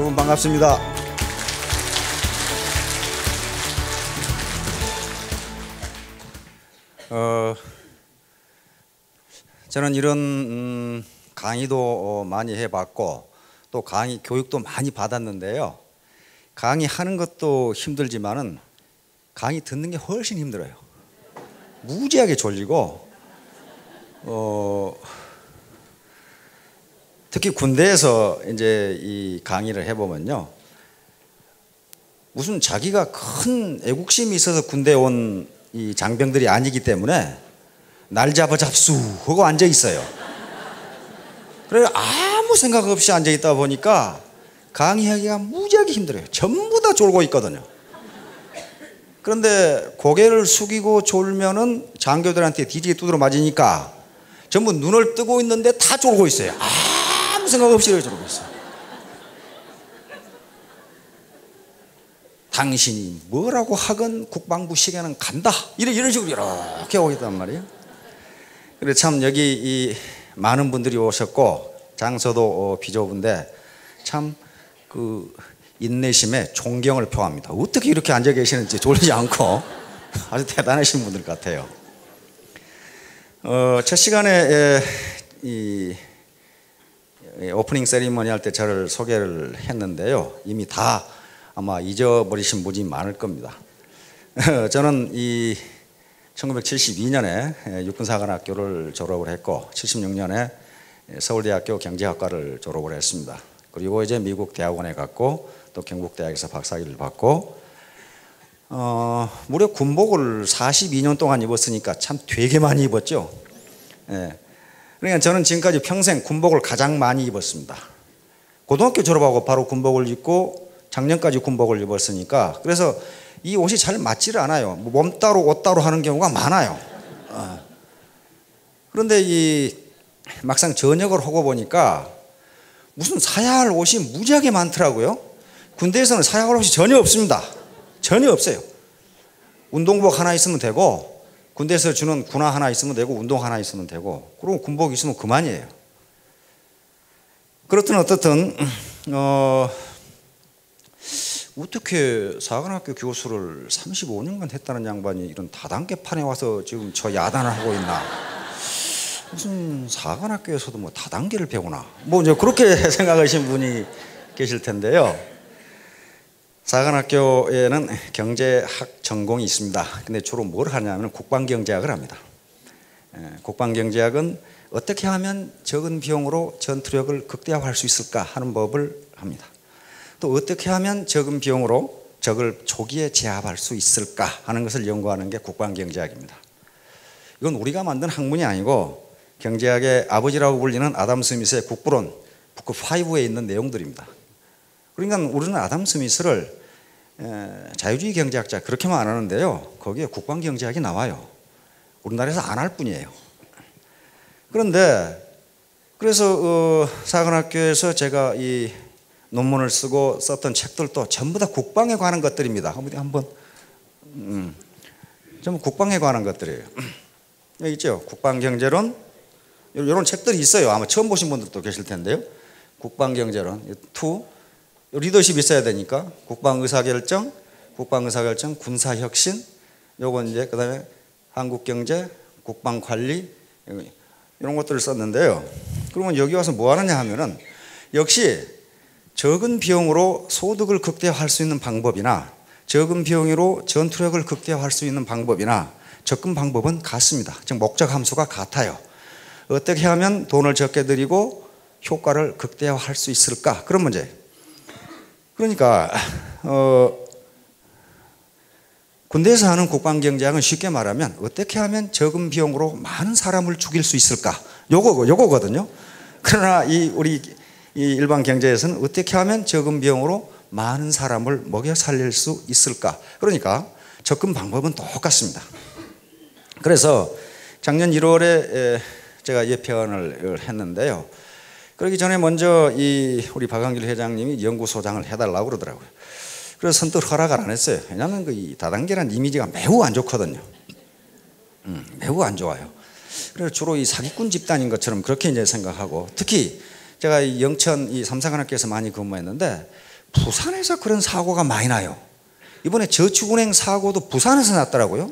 여러분 반갑습니다. 저는 이런 강의도 많이 해봤고 또 강의 교육도 많이 받았는데요. 강의하는 것도 힘들지만은 강의 듣는 게 훨씬 힘들어요. 무지하게 졸리고 특히 군대에서 이제 이 강의를 해보면요, 무슨 자기가 큰 애국심이 있어서 군대에 온 이 장병들이 아니기 때문에 날 잡아 잡수 하고 앉아 있어요. 그래서 아무 생각 없이 앉아 있다 보니까 강의하기가 무지하게 힘들어요. 전부 다 졸고 있거든요. 그런데 고개를 숙이고 졸면은 장교들한테 뒤지게 두드려 맞으니까 전부 눈을 뜨고 있는데 다 졸고 있어요. 아무 생각 없이 졸고 있어요. 당신이 뭐라고 하건 국방부 시계는 간다, 이런 식으로 이렇게 하고 있단 말이에요. 그래서 참 여기 이 많은 분들이 오셨고 장소도 비좁은데 참 그 인내심에 존경을 표합니다. 어떻게 이렇게 앉아 계시는지 졸리지 않고 아주 대단하신 분들 같아요. 첫 시간에 이 오프닝 세리머니 할 때 저를 소개를 했는데요, 이미 다 아마 잊어버리신 분이 많을 겁니다. 저는 이 1972년에 육군사관학교를 졸업을 했고 76년에 서울대학교 경제학과를 졸업을 했습니다. 그리고 이제 미국 대학원에 갔고 또 경북대학에서 박사학위를 받고 무려 군복을 42년 동안 입었으니까 참 되게 많이 입었죠. 그러니까 저는 지금까지 평생 군복을 가장 많이 입었습니다. 고등학교 졸업하고 바로 군복을 입고 작년까지 군복을 입었으니까 그래서 이 옷이 잘 맞지를 않아요. 몸 따로 옷 따로 하는 경우가 많아요. 그런데 이 막상 전역을 하고 보니까 무슨 사야 할 옷이 무지하게 많더라고요. 군대에서는 사야 할 옷이 전혀 없습니다. 전혀 없어요. 운동복 하나 있으면 되고, 군대에서 주는 군화 하나 있으면 되고, 운동 하나 있으면 되고, 그리고 군복 있으면 그만이에요. 그렇든 어떻든 어떻게 사관학교 교수를 35년간 했다는 양반이 이런 다단계판에 와서 지금 저 야단을 하고 있나. 무슨 사관학교에서도 뭐 다단계를 배우나, 뭐 이제 그렇게 생각하시는 분이 계실 텐데요. 사관학교에는 경제학 전공이 있습니다. 근데 주로 뭘 하냐면 국방경제학을 합니다. 국방경제학은 어떻게 하면 적은 비용으로 전투력을 극대화할 수 있을까 하는 법을 합니다. 또 어떻게 하면 적은 비용으로 적을 초기에 제압할 수 있을까 하는 것을 연구하는 게 국방경제학입니다. 이건 우리가 만든 학문이 아니고 경제학의 아버지라고 불리는 아담 스미스의 국부론 북 5에 있는 내용들입니다. 그러니까 우리는 아담 스미스를 자유주의 경제학자 그렇게만 안 하는데요, 거기에 국방경제학이 나와요. 우리나라에서 안 할 뿐이에요. 그런데 그래서 사관학교에서 제가 이 논문을 쓰고 썼던 책들도 전부 다 국방에 관한 것들입니다. 한번 전부 국방에 관한 것들이에요. 여기 있죠, 국방경제론, 이런 책들이 있어요. 아마 처음 보신 분들도 계실 텐데요. 국방경제론 2, 리더십이 있어야 되니까 국방의사결정, 군사혁신, 요건 이제 그다음에 한국경제, 국방관리, 이런 것들을 썼는데요. 그러면 여기 와서 뭐 하느냐 하면은 역시 적은 비용으로 소득을 극대화할 수 있는 방법이나 적은 비용으로 전투력을 극대화할 수 있는 방법이나 접근 방법은 같습니다. 즉 목적 함수가 같아요. 어떻게 하면 돈을 적게 들이고 효과를 극대화할 수 있을까? 그런 문제. 그러니까 군대에서 하는 국방경제학은 쉽게 말하면 어떻게 하면 적은 비용으로 많은 사람을 죽일 수 있을까? 요거거든요. 그러나 우리 일반 경제에서는 어떻게 하면 적은 비용으로 많은 사람을 먹여 살릴 수 있을까? 그러니까 접근 방법은 똑같습니다. 그래서 작년 1월에 제가 예편을 했는데요. 그러기 전에 먼저 우리 박한길 회장님이 연구소장을 해달라고 그러더라고요. 그래서 선뜻 허락을 안 했어요. 왜냐하면 이 다단계라는 이미지가 매우 안 좋거든요. 매우 안 좋아요. 그래서 주로 이 사기꾼 집단인 것처럼 그렇게 이제 생각하고, 특히 제가 이 영천 이 삼사관학교에서 많이 근무했는데 부산에서 그런 사고가 많이 나요. 이번에 저축은행 사고도 부산에서 났더라고요.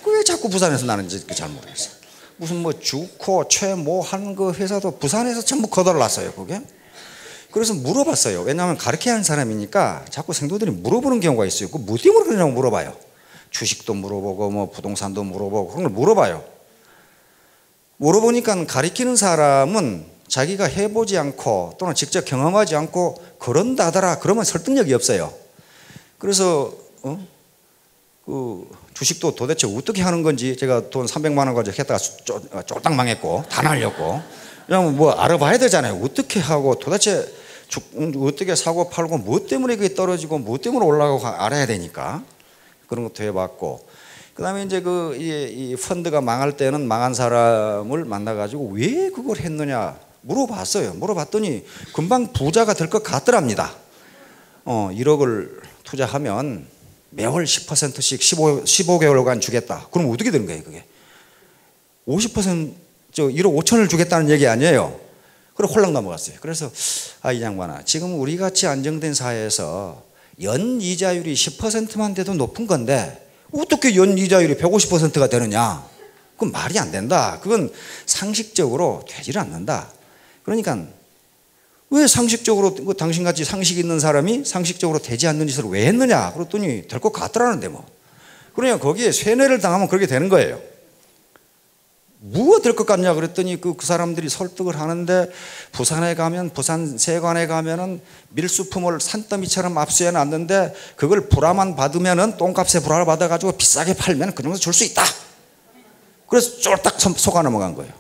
왜 자꾸 부산에서 나는지 잘 모르겠어요. 무슨 뭐 주코, 최모 하는 그 회사도 부산에서 전부 거덜났어요, 그게. 그래서 물어봤어요. 왜냐하면 가르쳐야 하는 사람이니까 자꾸 생도들이 물어보는 경우가 있어요. 그 뭐 때문에 그러냐고 물어봐요. 주식도 물어보고 뭐 부동산도 물어보고 그런 걸 물어봐요. 물어보니까 가르치는 사람은 자기가 해보지 않고 또는 직접 경험하지 않고 그런다더라 그러면 설득력이 없어요. 그래서 그 주식도 도대체 어떻게 하는 건지 제가 돈 300만 원 가지고 했다가 쫄딱 망했고 다 날렸고 그냥 뭐 알아봐야 되잖아요. 어떻게 하고 도대체 어떻게 사고 팔고 뭐 때문에 그게 떨어지고 뭐 때문에 올라가고 알아야 되니까 그런 것도 해봤고 그다음에 이제 이 펀드가 망할 때는 망한 사람을 만나가지고 왜 그걸 했느냐 물어봤어요. 물어봤더니 금방 부자가 될 것 같더랍니다. 1억을 투자하면 매월 10%씩 15개월간 주겠다. 그럼 어떻게 되는 거예요, 그게? 50% 1억 5천을 주겠다는 얘기 아니에요. 그래 홀랑 넘어갔어요. 그래서 이 양반아, 지금 우리 같이 안정된 사회에서 연이자율이 10%만 돼도 높은 건데 어떻게 연이자율이 150%가 되느냐? 그건 말이 안 된다. 그건 상식적으로 되지를 않는다. 그러니까 왜 상식적으로 당신같이 상식 있는 사람이 상식적으로 되지 않는 짓을 왜 했느냐? 그랬더니 될 것 같더라는데 뭐. 그러니까 거기에 세뇌를 당하면 그렇게 되는 거예요. 뭐가 될 것 같냐 그랬더니 그 사람들이 설득을 하는데 부산에 가면 부산 세관에 가면은 밀수품을 산더미처럼 압수해 놨는데 그걸 불화만 받으면은 똥값에 불화를 받아가지고 비싸게 팔면 그 정도 줄 수 있다. 그래서 쫄딱 속아 넘어간 거예요.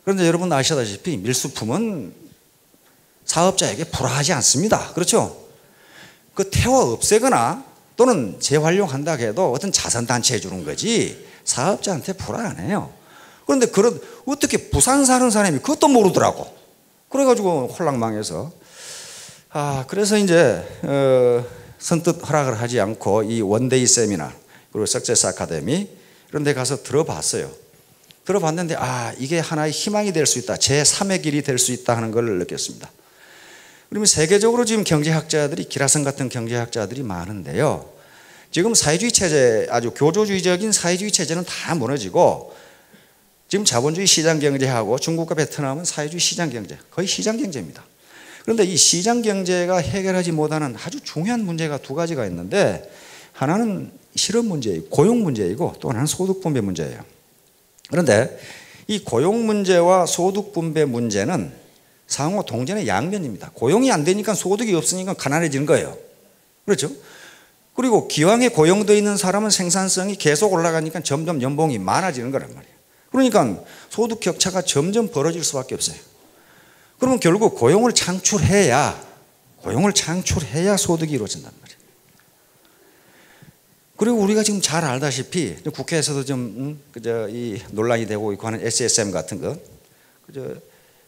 그런데 여러분 아시다시피 밀수품은 사업자에게 불화하지 않습니다. 그렇죠? 그 태워 없애거나 또는 재활용한다 해도 어떤 자선단체에 주는 거지 사업자한테 불화 안 해요. 그런데 어떻게 부산 사는 사람이 그것도 모르더라고. 그래가지고 홀랑망해서 그래서 이제 선뜻 허락을 하지 않고 이 원데이 세미나 그리고 석세스 아카데미 이런 데 가서 들어봤어요. 들어봤는데 이게 하나의 희망이 될 수 있다. 제3의 길이 될 수 있다 하는 걸 느꼈습니다. 그러면 세계적으로 지금 경제학자들이 기라성 같은 경제학자들이 많은데요. 지금 사회주의 체제 아주 교조주의적인 사회주의 체제는 다 무너지고 지금 자본주의 시장 경제하고 중국과 베트남은 사회주의 시장 경제 거의 시장 경제입니다. 그런데 이 시장 경제가 해결하지 못하는 아주 중요한 문제가 두 가지가 있는데 하나는 실업 문제이고 고용 문제이고 또 하나는 소득 분배 문제예요. 그런데 이 고용 문제와 소득 분배 문제는 상호 동전의 양면입니다. 고용이 안 되니까 소득이 없으니까 가난해지는 거예요. 그렇죠? 그리고 기왕에 고용되어 있는 사람은 생산성이 계속 올라가니까 점점 연봉이 많아지는 거란 말이에요. 그러니까 소득 격차가 점점 벌어질 수밖에 없어요. 그러면 결국 고용을 창출해야 소득이 이루어진단 말이에요. 그리고 우리가 지금 잘 알다시피 국회에서도 좀 이 논란이 되고 있고 하는 SSM 같은 거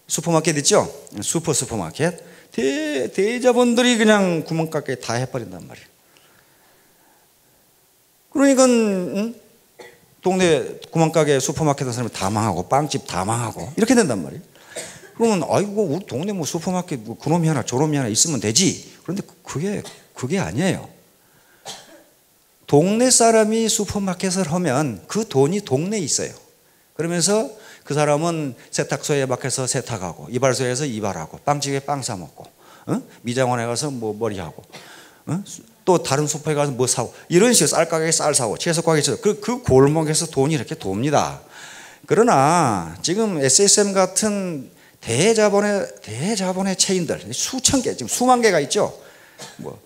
슈퍼마켓 있죠? 슈퍼마켓 대자본들이 그냥 구멍가게 다 해버린단 말이에요. 그러니까 동네 구멍가게 슈퍼마켓 하는 사람이 다 망하고 빵집 다 망하고 이렇게 된단 말이에요. 그러면 우리 동네 뭐 슈퍼마켓 뭐 그놈이 하나 저놈이 하나 있으면 되지. 그런데 그게 아니에요. 동네 사람이 슈퍼마켓을 하면 그 돈이 동네에 있어요. 그러면서 그 사람은 세탁소에 밖에서 세탁하고 이발소에서 이발하고 빵집에 빵 사 먹고 미장원에 가서 뭐 머리하고 또 다른 슈퍼에 가서 뭐 사고 이런 식으로 쌀 가게에 쌀 사고 채소 가게에서 그 골목에서 돈이 이렇게 돕니다. 그러나 지금 SSM 같은 대자본의 체인들 수천 개 지금 수만 개가 있죠. 뭐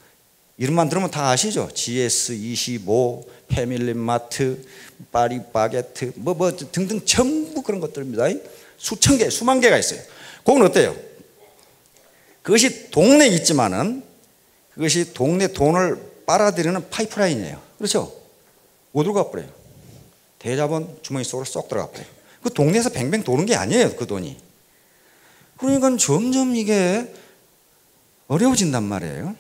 이름만 들으면 다 아시죠? GS25, 패밀리마트, 파리바게트, 뭐 등등 전부 그런 것들입니다. 수천 개, 수만 개가 있어요. 그건 어때요? 그것이 동네에 있지만은 그것이 동네 돈을 빨아들이는 파이프라인이에요. 그렇죠? 어디로 가버려요? 대자본 주머니 속으로 쏙 들어가 버려요. 그 동네에서 뱅뱅 도는 게 아니에요, 그 돈이. 그러니까 점점 이게 어려워진단 말이에요.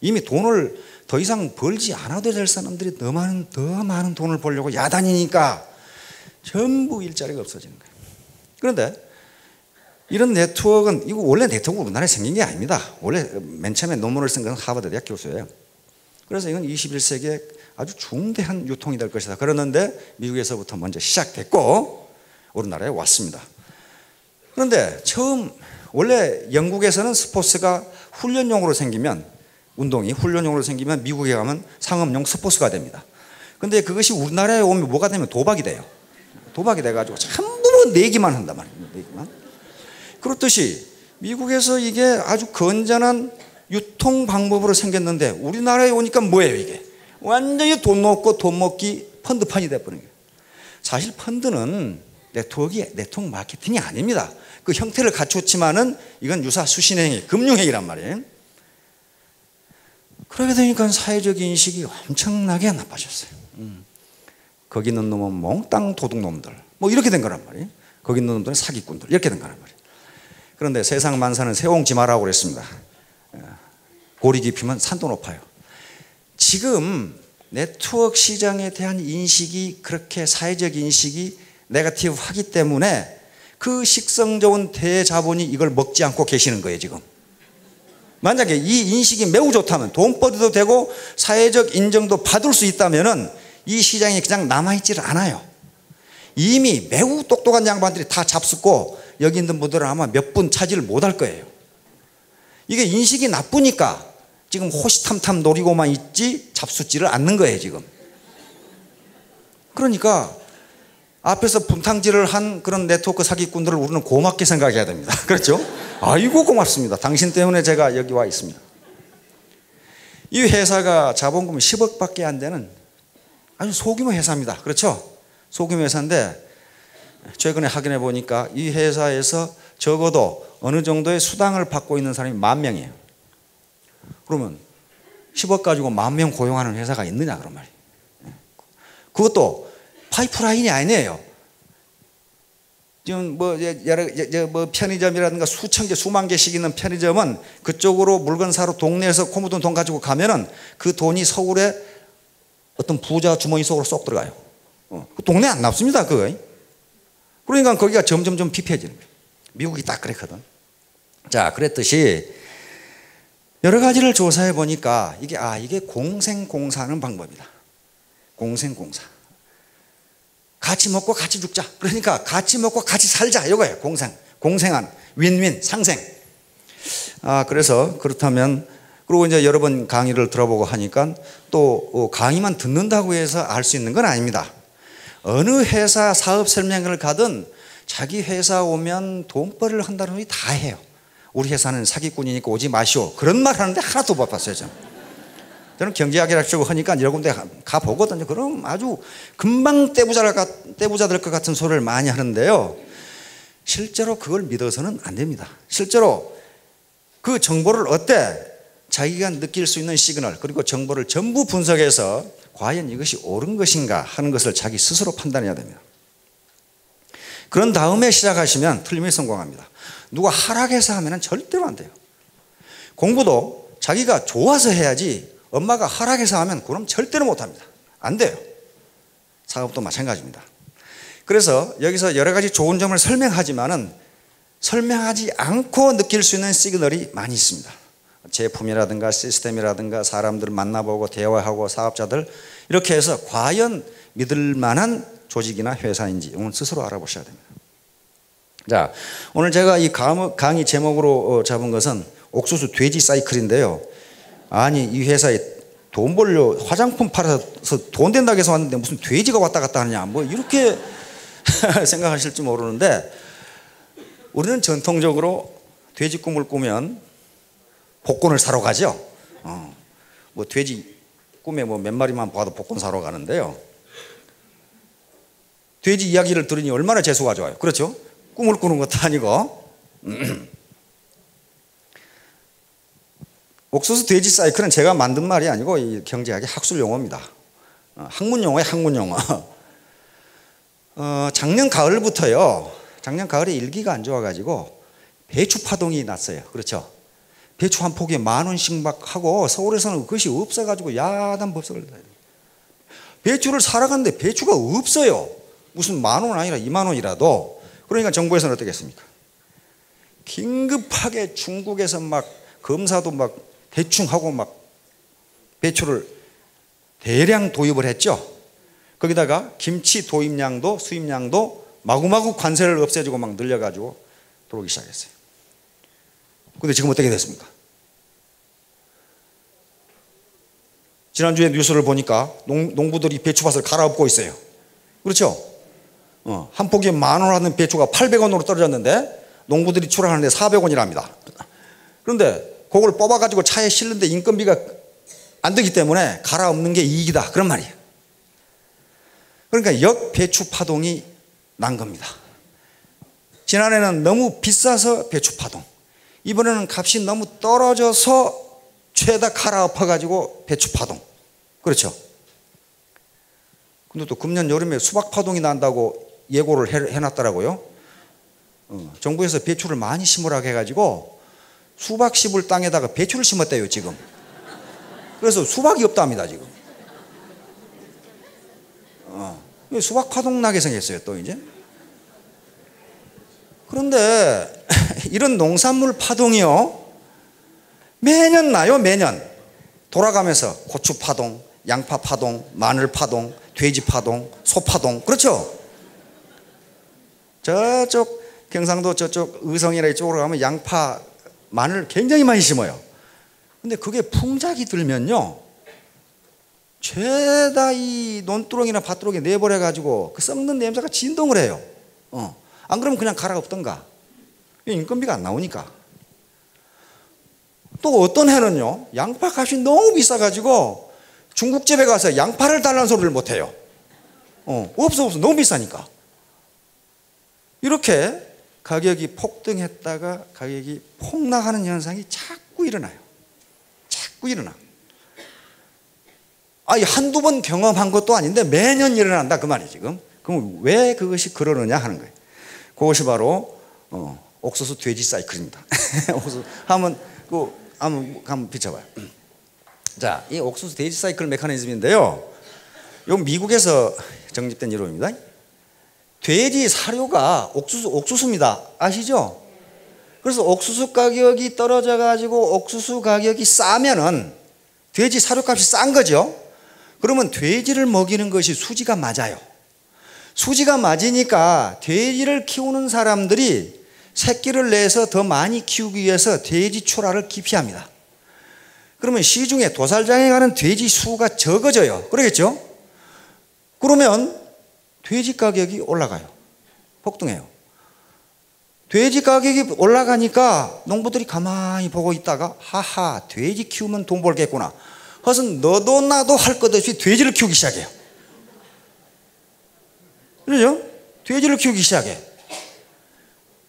이미 돈을 더 이상 벌지 않아도 될 사람들이 더 많은 돈을 벌려고 야단이니까 전부 일자리가 없어지는 거예요. 그런데 이런 네트워크는 이거 원래 네트워크 우리나라에 생긴 게 아닙니다. 원래 맨 처음에 논문을 쓴 것은 하버드 대학 교수예요. 그래서 이건 21세기에 아주 중대한 유통이 될 것이다. 그러는데 미국에서부터 먼저 시작됐고 우리나라에 왔습니다. 그런데 처음 원래 영국에서는 스포츠가 훈련용으로 생기면 운동이 훈련용으로 생기면 미국에 가면 상업용 스포츠가 됩니다. 그런데 그것이 우리나라에 오면 뭐가 되면 도박이 돼요. 도박이 돼가지고 전부 내기만 한단 말이에요. 내기만. 그렇듯이 미국에서 이게 아주 건전한 유통 방법으로 생겼는데 우리나라에 오니까 뭐예요 이게? 완전히 돈 먹고 돈 먹기 펀드판이 돼버린 거예요. 사실 펀드는 네트워크 마케팅이 아닙니다. 그 형태를 갖췄지만은 이건 유사 수신행위, 금융행위란 말이에요. 그러게 되니까 사회적 인식이 엄청나게 나빠졌어요. 거기 있는 놈은 몽땅 도둑놈들 뭐 이렇게 된 거란 말이에요. 거기 있는 놈들은 사기꾼들 이렇게 된 거란 말이에요. 그런데 세상 만사는 새옹지마라고 그랬습니다. 고리 깊이면 산도 높아요. 지금 네트워크 시장에 대한 인식이 그렇게 사회적 인식이 네거티브하기 때문에 그 식성 좋은 대자본이 이걸 먹지 않고 계시는 거예요 지금. 만약에 이 인식이 매우 좋다면 돈벌이도 되고 사회적 인정도 받을 수 있다면 이 시장이 그냥 남아있지를 않아요. 이미 매우 똑똑한 양반들이 다 잡숫고 여기 있는 분들은 아마 몇 분 차지를 못할 거예요. 이게 인식이 나쁘니까 지금 호시탐탐 노리고만 있지 잡숫지를 않는 거예요 지금. 그러니까 앞에서 분탕질을 한 그런 네트워크 사기꾼들을 우리는 고맙게 생각해야 됩니다. 그렇죠? 아이고 고맙습니다. 당신 때문에 제가 여기 와 있습니다. 이 회사가 자본금 10억밖에 안 되는 아주 소규모 회사입니다. 그렇죠? 소규모 회사인데 최근에 확인해 보니까 이 회사에서 적어도 어느 정도의 수당을 받고 있는 사람이 10,000명이에요. 그러면 10억 가지고 10,000명 고용하는 회사가 있느냐 그런 말이에요. 그것도 파이프라인이 아니에요. 지금 뭐 편의점이라든가 수천 개, 수만 개씩 있는 편의점은 그쪽으로 물건 사러 동네에서 코 묻은 돈 가지고 가면은 그 돈이 서울에 어떤 부자 주머니 속으로 쏙 들어가요. 그 동네 안 남습니다, 그거. 그러니까 거기가 점점점 피폐해지는 거예요. 미국이 딱 그랬거든. 자, 그랬듯이 여러 가지를 조사해 보니까 이게 공생공사하는 방법이다. 공생공사. 같이 먹고 같이 죽자. 그러니까 같이 먹고 같이 살자. 이거예요. 공생하는 윈윈 상생. 그래서 그렇다면 그리고 이제 여러 번 강의를 들어보고 하니까 또 강의만 듣는다고 해서 알 수 있는 건 아닙니다. 어느 회사 사업 설명회를 가든 자기 회사 오면 돈벌이를 한다는 분이 다 해요. 우리 회사는 사기꾼이니까 오지 마시오. 그런 말 하는데 하나도 못 봤어요. 저는 경제학이라고 쓰고 하니까 여러 군데 가보거든요. 그럼 아주 금방 떼부자 될 것 같은 소리를 많이 하는데요. 실제로 그걸 믿어서는 안 됩니다. 실제로 그 정보를 자기가 느낄 수 있는 시그널 그리고 정보를 전부 분석해서 과연 이것이 옳은 것인가 하는 것을 자기 스스로 판단해야 됩니다. 그런 다음에 시작하시면 틀림없이 성공합니다. 누가 하락해서 하면 절대로 안 돼요. 공부도 자기가 좋아서 해야지 엄마가 하락해서 하면 그럼 절대로 못합니다. 안 돼요. 사업도 마찬가지입니다. 그래서 여기서 여러 가지 좋은 점을 설명하지만은 설명하지 않고 느낄 수 있는 시그널이 많이 있습니다. 제품이라든가 시스템이라든가 사람들을 만나보고 대화하고 사업자들 이렇게 해서 과연 믿을 만한 조직이나 회사인지 오늘 스스로 알아보셔야 됩니다. 자, 오늘 제가 이 강의 제목으로 잡은 것은 옥수수 돼지 사이클인데요. 아니 이 회사에 돈 벌려 화장품 팔아서 돈 된다고 해서 왔는데 무슨 돼지가 왔다 갔다 하느냐 뭐 이렇게 생각하실지 모르는데 우리는 전통적으로 돼지 꿈을 꾸면 복권을 사러 가죠. 뭐 돼지 꿈에 뭐 몇 마리만 봐도 복권 사러 가는데요. 돼지 이야기를 들으니 얼마나 재수가 좋아요. 그렇죠? 꿈을 꾸는 것도 아니고. 옥수수 돼지 사이클은 제가 만든 말이 아니고 이 경제학의 학술 용어입니다. 학문 용어예요, 학문 용어. 작년 가을부터요. 작년 가을에 일기가 안 좋아가지고 배추 파동이 났어요. 그렇죠? 배추 한 포기에 10,000원씩 막 하고 서울에서는 그것이 없어가지고 야단 법석을 배추를 사러 갔는데 배추가 없어요. 무슨 10,000원 아니라 20,000원이라도. 그러니까 정부에서는 어떻게 했습니까? 긴급하게 중국에서 막 검사도 막 대충 하고 막 배추를 대량 도입을 했죠. 거기다가 김치 도입량도 수입량도 마구마구 관세를 없애주고 막 늘려가지고 들어오기 시작했어요. 근데 지금 어떻게 됐습니까? 지난주에 뉴스를 보니까 농부들이 배추밭을 갈아엎고 있어요. 그렇죠? 한 포기에 10,000원 하는 배추가 800원으로 떨어졌는데 농부들이 출하하는데 400원이랍니다. 그런데 그걸 뽑아가지고 차에 실는데 인건비가 안 되기 때문에 갈아엎는 게 이익이다, 그런 말이에요. 그러니까 역배추 파동이 난 겁니다. 지난해는 너무 비싸서 배추 파동, 이번에는 값이 너무 떨어져서 죄다 갈아엎어가지고 배추 파동. 그렇죠? 근데 또 금년 여름에 수박 파동이 난다고 예고를 해놨더라고요. 정부에서 배추를 많이 심으라고 해가지고 수박 심을 땅에다가 배추를 심었대요 지금. 그래서 수박이 없답니다 지금. 수박 파동 나게 생겼어요 또 이제. 그런데 이런 농산물 파동이요 매년 나요. 매년 돌아가면서 고추 파동, 양파 파동, 마늘 파동, 돼지 파동, 소 파동. 그렇죠? 저쪽 경상도 저쪽 의성이나 이쪽으로 가면 양파, 마늘 굉장히 많이 심어요. 근데 그게 풍작이 들면요 죄다 이 논두렁이나 밭두렁에 내버려 가지고 그 썩는 냄새가 진동을 해요. 안 그러면 그냥 갈아엎던가. 인건비가 안 나오니까. 또 어떤 해는요 양파 값이 너무 비싸가지고 중국집에 가서 양파를 달라는 소리를 못해요. 없어 너무 비싸니까. 이렇게 가격이 폭등했다가 가격이 폭락하는 현상이 자꾸 일어나요. 자꾸 일어나. 한두 번 경험한 것도 아닌데 매년 일어난다 그 말이에요 지금. 그럼 왜 그것이 그러느냐 하는 거예요. 그것이 바로 옥수수 돼지 사이클입니다. 옥수수 한번 비춰봐요. 자, 이 옥수수 돼지 사이클 메커니즘인데요. 이 미국에서 정립된 이론입니다. 돼지 사료가 옥수수입니다. 아시죠? 그래서 옥수수 가격이 떨어져 가지고 옥수수 가격이 싸면은 돼지 사료값이 싼 거죠. 그러면 돼지를 먹이는 것이 수지가 맞아요. 수지가 맞으니까 돼지를 키우는 사람들이 새끼를 내서 더 많이 키우기 위해서 돼지 출하를 기피합니다. 그러면 시중에 도살장에 가는 돼지 수가 적어져요. 그러겠죠? 그러면 돼지 가격이 올라가요. 폭등해요. 돼지 가격이 올라가니까 농부들이 가만히 보고 있다가 하하 돼지 키우면 돈 벌겠구나. 그래서 너도 나도 할 것 없이 돼지를 키우기 시작해요. 그렇죠? 돼지를 키우기 시작해.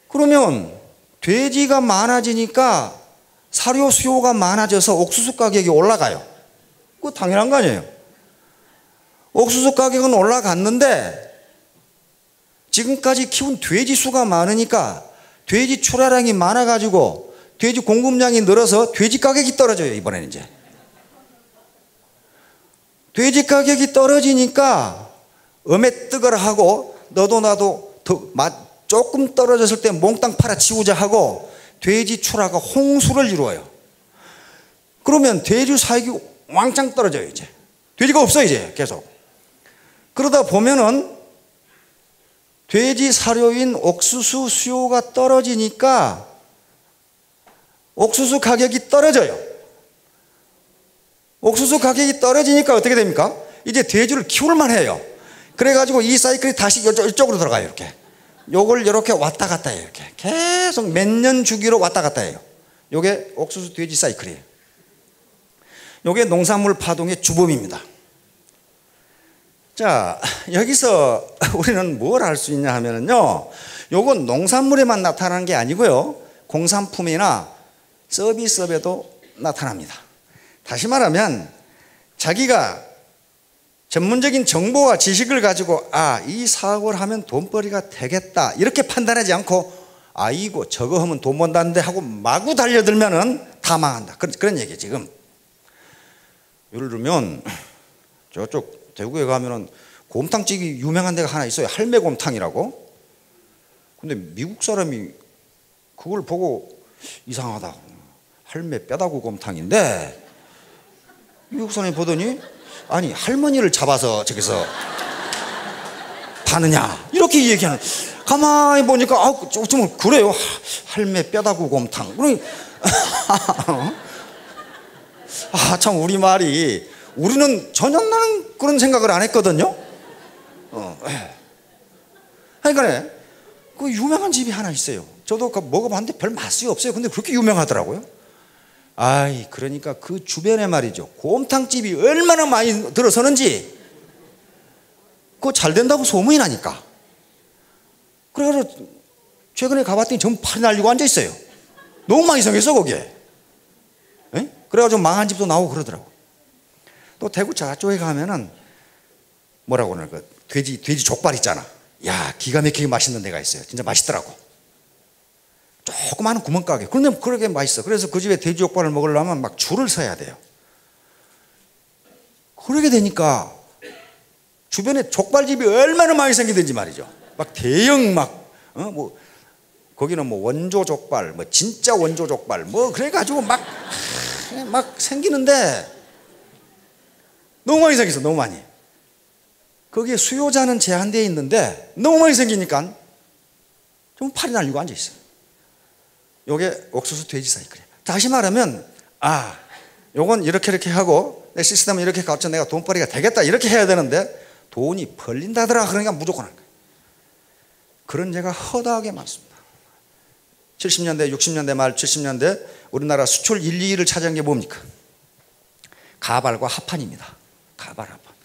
그러면 돼지가 많아지니까 사료 수요가 많아져서 옥수수 가격이 올라가요. 그거 당연한 거 아니에요. 옥수수 가격은 올라갔는데 지금까지 키운 돼지 수가 많으니까 돼지 출하량이 많아가지고 돼지 공급량이 늘어서 돼지 가격이 떨어져요. 이번에는 이제 돼지 가격이 떨어지니까 엄에 뜨거라 하고 너도 나도 조금 떨어졌을 때 몽땅 팔아치우자 하고 돼지 출하가 홍수를 이루어요. 그러면 돼지 사육이 왕창 떨어져요. 이제 돼지가 없어 이제 계속. 그러다 보면은 돼지 사료인 옥수수 수요가 떨어지니까 옥수수 가격이 떨어져요. 옥수수 가격이 떨어지니까 어떻게 됩니까? 이제 돼지를 키울 만해요. 그래가지고 이 사이클이 다시 이쪽으로 들어가요. 이렇게 요걸 이렇게 왔다 갔다 해요. 이렇게 계속 몇 년 주기로 왔다 갔다 해요. 요게 옥수수 돼지 사이클이에요. 요게 농산물 파동의 주범입니다. 자, 여기서 우리는 뭘 알 수 있냐 하면요, 요건 농산물에만 나타나는 게 아니고요, 공산품이나 서비스업에도 나타납니다. 다시 말하면 자기가 전문적인 정보와 지식을 가지고 이 사업을 하면 돈벌이가 되겠다 이렇게 판단하지 않고 아이고 저거 하면 돈 번다는데 하고 마구 달려들면은 다 망한다. 그런 얘기예요 지금. 예를 들면 저쪽 대구에 가면은 곰탕집이 유명한 데가 하나 있어요. 할매곰탕이라고. 근데 미국 사람이 그걸 보고 이상하다. 할매 뼈다구 곰탕인데 미국 사람이 보더니 아니 할머니를 잡아서 저기서 파느냐 이렇게 얘기하는. 가만히 보니까 좀 그래요. 할매 뼈다구 곰탕. 그러니 참 우리는 전혀 나는 그런 생각을 안 했거든요. 그러니까 그 유명한 집이 하나 있어요. 저도 먹어봤는데 별 맛이 없어요. 근데 그렇게 유명하더라고요. 그러니까 그 주변에 말이죠, 곰탕집이 얼마나 많이 들어서는지 그거 잘 된다고 소문이 나니까. 그래가지고 최근에 가봤더니 전부 팔이 날리고 앉아있어요. 너무 많이 생겼어 거기에. 그래가지고 망한 집도 나오고 그러더라고. 또 대구 저쪽에 가면은 뭐라고 그러나 그 돼지 족발 있잖아. 야, 기가 막히게 맛있는 데가 있어요. 진짜 맛있더라고. 조그마한 구멍가게. 그런데 그렇게 맛있어. 그래서 그 집에 돼지 족발을 먹으려면 막 줄을 서야 돼요. 그러게 되니까 주변에 족발집이 얼마나 많이 생기든지 말이죠. 막 대형 뭐 거기는 뭐 원조 족발, 뭐 진짜 원조 족발, 뭐 그래가지고 막 생기는데 너무 많이 생겼어. 너무 많이. 거기에 수요자는 제한되어 있는데 너무 많이 생기니까 좀 팔이 날리고 앉아있어요. 요게 옥수수 돼지 사이클이에요. 다시 말하면 요건 이렇게 하고 내 시스템은 이렇게 갖춰 내가 돈벌이가 되겠다 이렇게 해야 되는데 돈이 벌린다더라. 그러니까 무조건 한 거예요. 그런 예가 허다하게 많습니다. 70년대 60년대 말 70년대 우리나라 수출 1, 2위를 차지한 게 뭡니까? 가발과 합판입니다. 가발, 합판.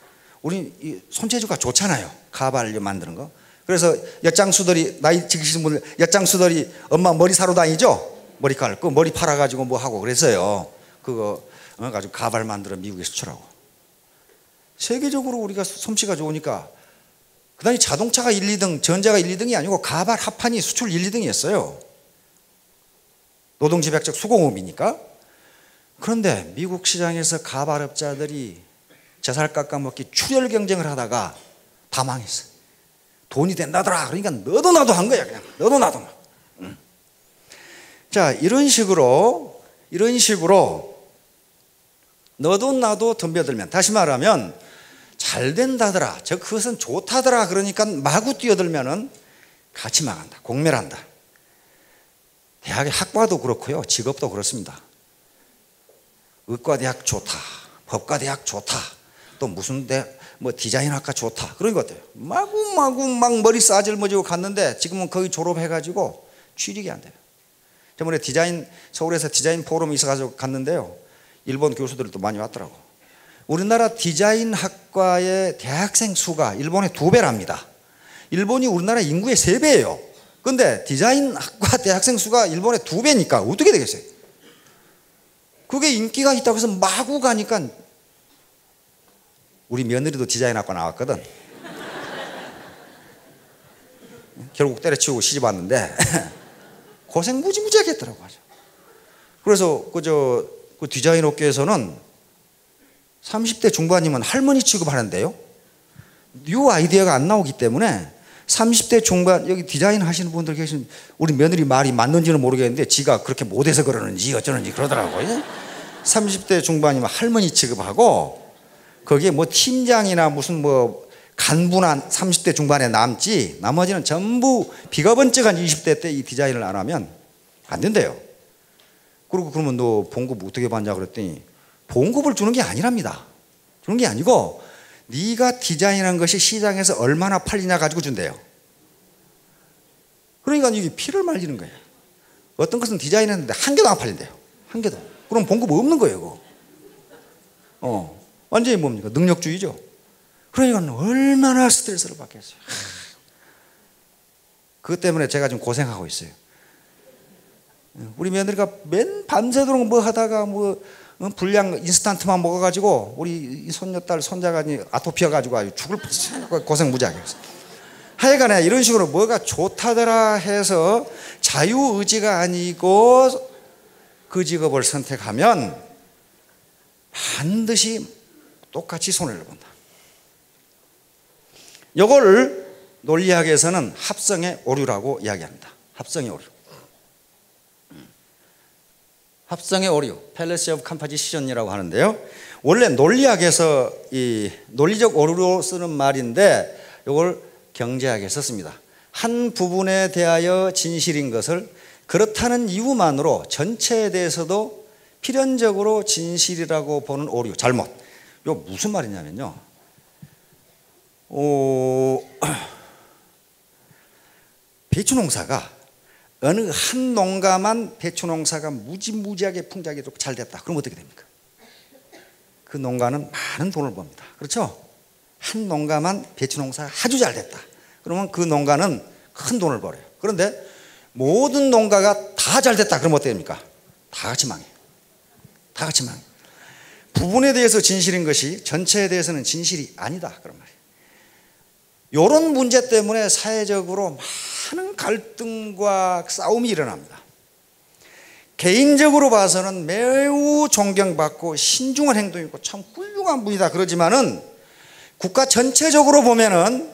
우리 이 손재주가 좋잖아요. 가발 만드는 거. 그래서 엿장수들이, 나이 지키신 분들 엿장수들이 엄마 머리 사러 다니죠. 머리칼 그 머리 팔아가지고 뭐 하고 그랬어요. 그거 가지고 가발 만들어 미국에 수출하고. 세계적으로 우리가 솜씨가 좋으니까. 그 다음에 자동차가 1, 2등, 전자가 1, 2등이 아니고 가발 합판이 수출 1, 2등이었어요. 노동집약적 수공업이니까. 그런데 미국 시장에서 가발업자들이 젖살 깎아먹기 출혈 경쟁을 하다가 다 망했어요. 돈이 된다더라. 그러니까 너도 나도 한 거야. 그냥 너도 나도. 자, 이런 식으로 너도 나도 덤벼들면, 다시 말하면 잘 된다더라, 그것은 좋다더라, 그러니까 마구 뛰어들면은 같이 망한다, 공멸한다. 대학의 학과도 그렇고요, 직업도 그렇습니다. 의과대학 좋다, 법과대학 좋다, 또 무슨 뭐 디자인학과 좋다, 그런 것 같아요. 마구 막 머리 싸질머지고 갔는데 지금은 거기 졸업해가지고 취직이 안 돼요. 저번에 서울에서 디자인 포럼이 있어가지고 갔는데요, 일본 교수들도 많이 왔더라고. 우리나라 디자인 학과의 대학생 수가 일본의 2배랍니다. 일본이 우리나라 인구의 3배예요. 그런데 디자인 학과 대학생 수가 일본의 2배니까 어떻게 되겠어요? 그게 인기가 있다고 해서 마구 가니까, 우리 며느리도 디자인 학과 나왔거든. 결국 때려치우고 시집 왔는데 고생 무지무지하게 했더라고. 그래서 그 디자인 업계에서는 30대 중반이면 할머니 취급하는데요, 뉴 아이디어가 안 나오기 때문에 30대 중반, 여기 디자인 하시는 분들 계신, 우리 며느리 말이 맞는지는 모르겠는데 지가 그렇게 못해서 그러는지 어쩌는지 그러더라고요. 30대 중반이면 할머니 취급하고, 거기에 뭐 팀장이나 무슨 뭐 간부나 30대 중반에 남지, 나머지는 전부 비가번쩍한 20대 때 이 디자인을 안 하면 안 된대요. 그리고 그러면 너 봉급 어떻게 받냐 그랬더니, 봉급을 주는 게 아니랍니다. 주는 게 아니고 네가 디자인한 것이 시장에서 얼마나 팔리냐 가지고 준대요. 그러니까 이게 피를 말리는 거예요. 어떤 것은 디자인했는데 한 개도 안 팔린대요. 한 개도. 그럼 봉급 없는 거예요, 그거. 완전히 뭡니까? 능력주의죠. 그러니까 얼마나 스트레스를 받겠어요. 그것 때문에 제가 지금 고생하고 있어요. 우리 며느리가 밤새도록 뭐 하다가 불량 인스턴트만 먹어가지고 우리 손녀딸 손자가 아토피아 가지고 아주 죽을 고생 무지하게 했어요. 하여간에 이런 식으로 뭐가 좋다더라 해서 자유의지가 아니고 그 직업을 선택하면 반드시 똑같이 손해를 본다. 이걸 논리학에서는 합성의 오류라고 이야기합니다. 합성의 오류. 합성의 오류, fallacy of composition이라고 하는데요. 원래 논리학에서 이 논리적 오류로 쓰는 말인데 이걸 경제학에 썼습니다. 한 부분에 대하여 진실인 것을 그렇다는 이유만으로 전체에 대해서도 필연적으로 진실이라고 보는 오류, 잘못. 이거 무슨 말이냐면요. 배추 농사가 어느 한 농가만 배추 농사가 무지무지하게 풍작이 잘 됐다. 그럼 어떻게 됩니까? 그 농가는 많은 돈을 법니다. 그렇죠? 한 농가만 배추 농사가 아주 잘 됐다. 그러면 그 농가는 큰 돈을 벌어요. 그런데 모든 농가가 다 잘 됐다. 그럼 어떻게 됩니까? 다 같이 망해요. 다 같이 망해요. 부분에 대해서 진실인 것이 전체에 대해서는 진실이 아니다. 그런 말이에요. 이런 문제 때문에 사회적으로 많은 갈등과 싸움이 일어납니다. 개인적으로 봐서는 매우 존경받고 신중한 행동이고 참 훌륭한 분이다 그러지만은 국가 전체적으로 보면은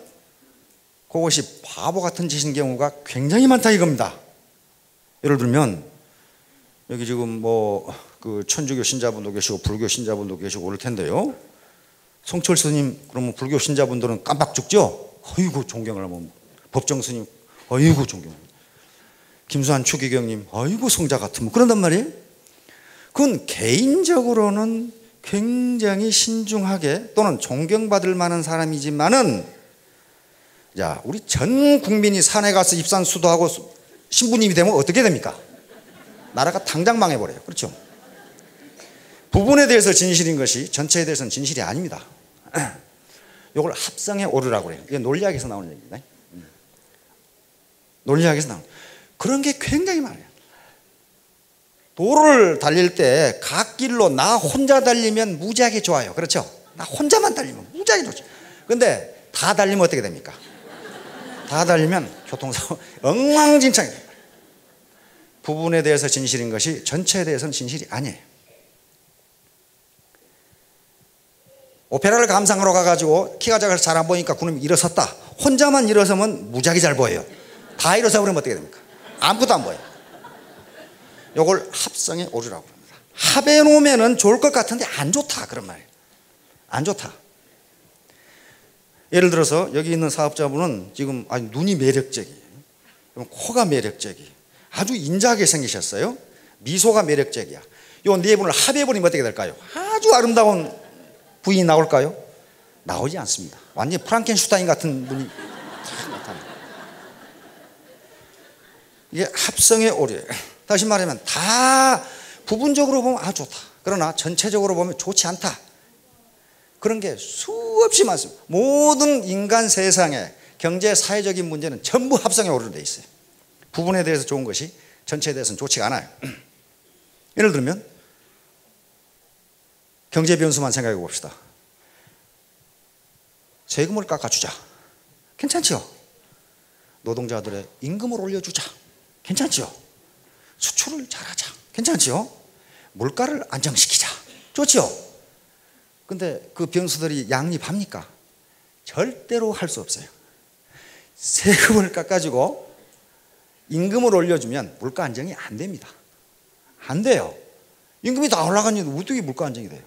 그것이 바보 같은 짓인 경우가 굉장히 많다 이겁니다. 예를 들면 여기 지금 그 천주교 신자분도 계시고 불교 신자분도 계시고 그럴 텐데요. 성철 스님 그러면 불교 신자분들은 깜빡 죽죠. 어이구 존경을 하면 법정 스님 어이구 존경. 김수환 추기경님 어이구 성자 같으면 그런단 말이에요. 그건 개인적으로는 굉장히 신중하게 또는 존경받을 만한 사람이지만은 자 우리 전 국민이 산에 가서 입산 수도하고 신부님이 되면 어떻게 됩니까? 나라가 당장 망해버려요. 그렇죠? 부분에 대해서 진실인 것이 전체에 대해서는 진실이 아닙니다. 이걸 합성의 오류라고 해요. 이게 논리학에서 나오는 얘기입니다. 논리학에서 나오는 그런 게 굉장히 많아요. 도로를 달릴 때 갓길로 나 혼자 달리면 무지하게 좋아요. 그렇죠? 나 혼자만 달리면 무지하게 좋죠. 그런데 다 달리면 어떻게 됩니까? 다 달리면 교통사고 엉망진창이 됩니다. 부분에 대해서 진실인 것이 전체에 대해서는 진실이 아니에요. 오페라를 감상하러 가가지고 키가 작아서 잘 안 보이니까 그놈이 일어섰다. 혼자만 일어서면 무지하게 잘 보여요. 다 일어서 버리면 어떻게 됩니까? 아무것도 안 보여요. 이걸 합성의 오류라고 합니다. 합해 놓으면 좋을 것 같은데 안 좋다 그런 말이에요. 안 좋다. 예를 들어서 여기 있는 사업자분은 지금 아주 눈이 매력적이에요. 코가 매력적이에요. 아주 인자하게 생기셨어요. 미소가 매력적이야. 이 네 분을 합해버리면 어떻게 될까요? 아주 아름다운 부인이 나올까요? 나오지 않습니다. 완전히 프랑켄슈타인 같은 분이 나타나요. 이게 합성의 오류예요. 다시 말하면 다 부분적으로 보면 아주 좋다. 그러나 전체적으로 보면 좋지 않다. 그런 게 수없이 많습니다. 모든 인간 세상에 경제 사회적인 문제는 전부 합성의 오류로 되어 있어요. 부분에 대해서 좋은 것이 전체에 대해서는 좋지가 않아요. 예를 들면 경제 변수만 생각해 봅시다. 세금을 깎아주자. 괜찮죠? 노동자들의 임금을 올려주자. 괜찮죠? 수출을 잘하자. 괜찮죠? 물가를 안정시키자. 좋죠? 근데 그 변수들이 양립합니까? 절대로 할 수 없어요. 세금을 깎아주고 임금을 올려주면 물가 안정이 안 됩니다. 안 돼요. 임금이 다 올라가는데 어떻게 물가 안정이 돼요?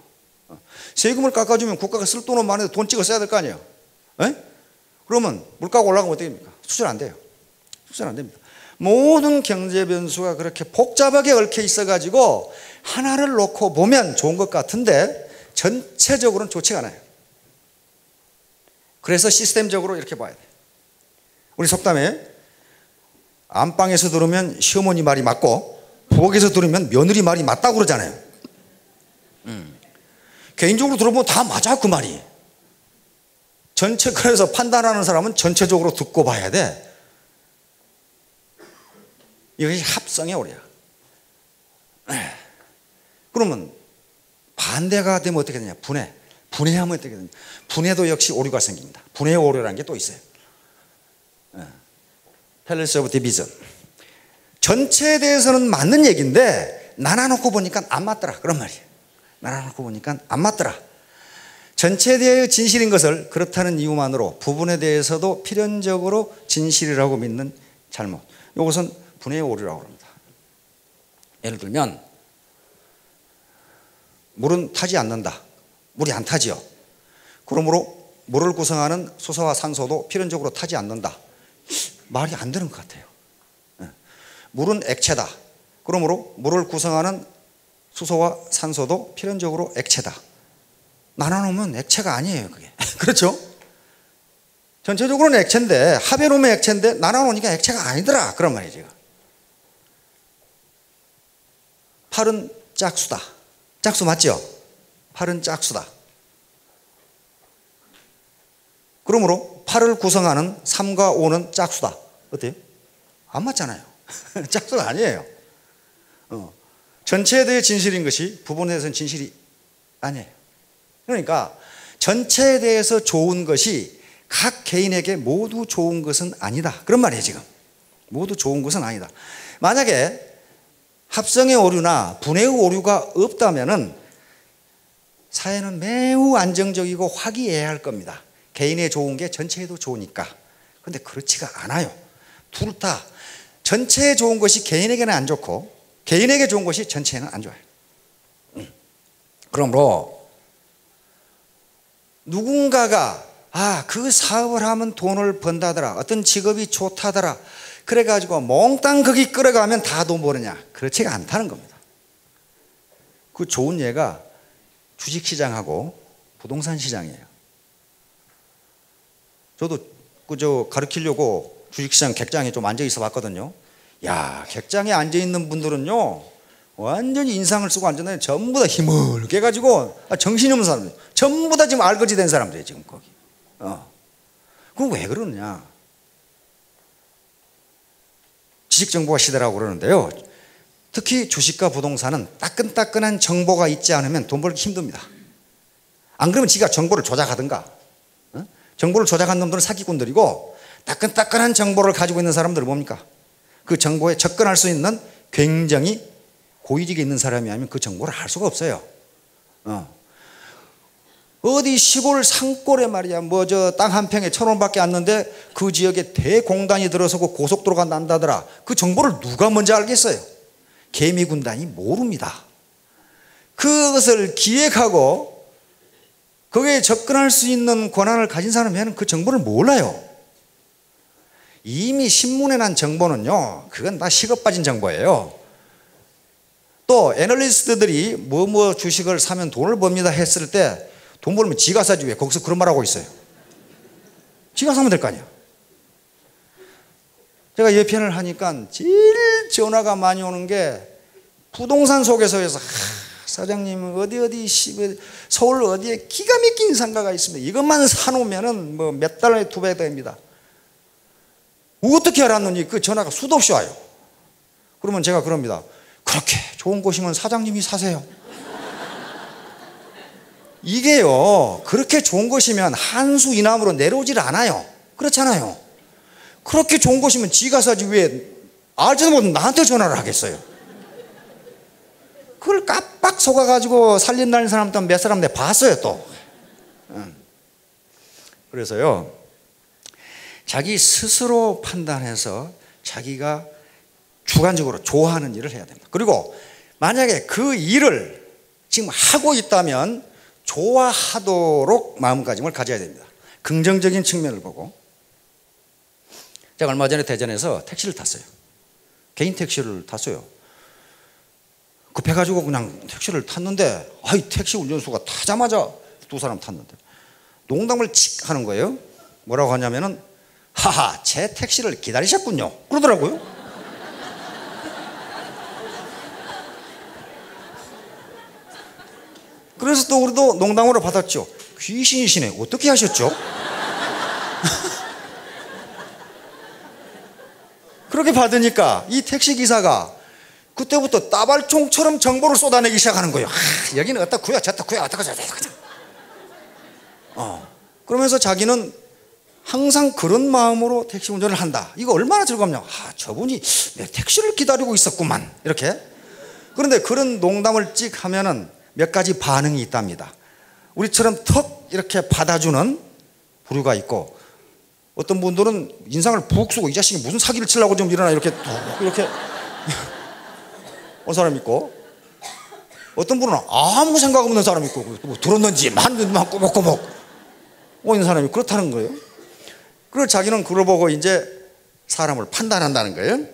세금을 깎아주면 국가가 쓸 돈은 많은데 돈 찍어 써야 될 거 아니에요? 에? 그러면 물가가 올라가면 어떻게 됩니까? 수출 안 돼요. 수출 안 됩니다. 모든 경제 변수가 그렇게 복잡하게 얽혀 있어가지고 하나를 놓고 보면 좋은 것 같은데 전체적으로는 좋지가 않아요. 그래서 시스템적으로 이렇게 봐야 돼요. 우리 속담에 안방에서 들으면 시어머니 말이 맞고 부엌에서 들으면 며느리 말이 맞다고 그러잖아요. 개인적으로 들어보면 다 맞아 그 말이. 전체 그래서 판단하는 사람은 전체적으로 듣고 봐야 돼. 이것이 합성의 오류야. 그러면 반대가 되면 어떻게 되냐? 분해. 분해하면 어떻게 되냐? 분해도 역시 오류가 생깁니다. 분해의 오류라는 게 또 있어요. fallacy of division. 전체에 대해서는 맞는 얘기인데 나눠놓고 보니까 안 맞더라. 그런 말이에요. 나눠놓고 보니까 안 맞더라. 전체에 대해 진실인 것을 그렇다는 이유만으로 부분에 대해서도 필연적으로 진실이라고 믿는 잘못. 이것은 분해의 오류라고 합니다. 예를 들면 물은 타지 않는다. 물이 안 타지요. 그러므로 물을 구성하는 수소와 산소도 필연적으로 타지 않는다. 말이 안 되는 것 같아요. 물은 액체다. 그러므로 물을 구성하는 수소와 산소도 필연적으로 액체다. 나눠놓으면 액체가 아니에요, 그게. 그렇죠? 전체적으로는 액체인데, 합해놓으면 액체인데, 나눠놓으니까 액체가 아니더라. 그런 말이죠. 팔은 짝수다. 짝수 맞죠? 팔은 짝수다. 그러므로 팔을 구성하는 3과 5는 짝수다. 어때요? 안 맞잖아요. 짝수가 아니에요. 전체에 대해 진실인 것이 부분에 대해서는 진실이 아니에요. 그러니까 전체에 대해서 좋은 것이 각 개인에게 모두 좋은 것은 아니다. 그런 말이에요, 지금. 모두 좋은 것은 아니다. 만약에 합성의 오류나 분해의 오류가 없다면은 사회는 매우 안정적이고 화기애애할 겁니다. 개인에 좋은 게 전체에도 좋으니까. 그런데 그렇지가 않아요. 둘 다 전체에 좋은 것이 개인에게는 안 좋고 개인에게 좋은 것이 전체에는 안 좋아요. 그러므로 누군가가 그 사업을 하면 돈을 번다더라. 어떤 직업이 좋다더라. 그래가지고 몽땅 거기 끌어가면 다 돈 버느냐. 그렇지가 않다는 겁니다. 그 좋은 예가 주식시장하고 부동산 시장이에요. 저도 그저 가르치려고 주식시장 객장에 좀 앉아 있어 봤거든요. 야, 객장에 앉아 있는 분들은요, 완전히 인상을 쓰고 앉았는데 전부 다 힘을 깨가지고 정신이 없는 사람들, 전부 다 지금 알거지 된 사람들이에요, 지금 거기. 그럼 왜 그러느냐? 지식정보화 시대라고 그러는데요. 특히 주식과 부동산은 따끈따끈한 정보가 있지 않으면 돈 벌기 힘듭니다. 안 그러면 지가 정보를 조작하든가. 정보를 조작한 놈들은 사기꾼들이고, 따끈따끈한 정보를 가지고 있는 사람들은 뭡니까? 그 정보에 접근할 수 있는 굉장히 고위직에 있는 사람이 아니면 그 정보를 알 수가 없어요. 어디 시골 산골에 말이야, 땅 한 평에 1,000원밖에 안 는데 그 지역에 대공단이 들어서고 고속도로가 난다더라. 그 정보를 누가 먼저 알겠어요? 개미군단이 모릅니다. 그것을 기획하고 거기에 접근할 수 있는 권한을 가진 사람이면 그 정보를 몰라요. 이미 신문에 난 정보는요, 그건 다 식어 빠진 정보예요. 또 애널리스트들이 뭐 주식을 사면 돈을 법니다 했을 때 돈 벌면 지가 사지 왜 거기서 그런 말 하고 있어요? 지가 사면 될 거 아니야. 제가 예편을 하니까 제일 전화가 많이 오는 게 부동산 소개서에서 사장님 어디 서울 어디에 기가 막힌 상가가 있습니다. 이것만 사놓으면은 몇 달에 2배 됩니다. 어떻게 알았느니 그 전화가 수도 없이 와요. 그러면 제가 그럽니다. 그렇게 좋은 곳이면 사장님이 사세요. 이게요, 그렇게 좋은 것이면 한수 이남으로 내려오질 않아요. 그렇잖아요. 그렇게 좋은 것이면 지가 사지 왜 알지도 못하면 나한테 전화를 하겠어요. 그걸 깜빡 속아가지고 살린다는 사람도 몇 사람 내가 봤어요 또. 그래서요, 자기 스스로 판단해서 자기가 주관적으로 좋아하는 일을 해야 됩니다. 그리고 만약에 그 일을 지금 하고 있다면 좋아하도록 마음가짐을 가져야 됩니다. 긍정적인 측면을 보고. 제가 얼마 전에 대전에서 택시를 탔어요. 개인 택시를 탔어요. 급해가지고 그냥 택시를 탔는데 택시 운전수가 타자마자 2사람 탔는데 농담을 칙 하는 거예요. 뭐라고 하냐면은 하하, 제 택시를 기다리셨군요. 그러더라고요. 그래서 또 우리도 농담으로 받았죠. 귀신이시네. 어떻게 하셨죠? 그렇게 받으니까 이 택시기사가 그때부터 따발총처럼 정보를 쏟아내기 시작하는 거예요. 여기는 어떻고요, 저떻고요, 어떻고 저떻고. 그러면서 자기는 항상 그런 마음으로 택시 운전을 한다. 이거 얼마나 즐겁냐. 저분이 내 택시를 기다리고 있었구만. 이렇게. 그런데 그런 농담을 찍 하면은 몇 가지 반응이 있답니다. 우리처럼 턱 이렇게 받아주는 부류가 있고, 어떤 분들은 인상을 푹 쓰고 이 자식이 무슨 사기를 치려고 좀 일어나 이렇게 온 사람이 있고, 어떤 분은 아무 생각 없는 사람이 있고 뭐 들었는지 만든만 꼬박꼬박 있는 사람이 그렇다는 거예요. 그리고 자기는 그걸 보고 이제 사람을 판단한다는 거예요.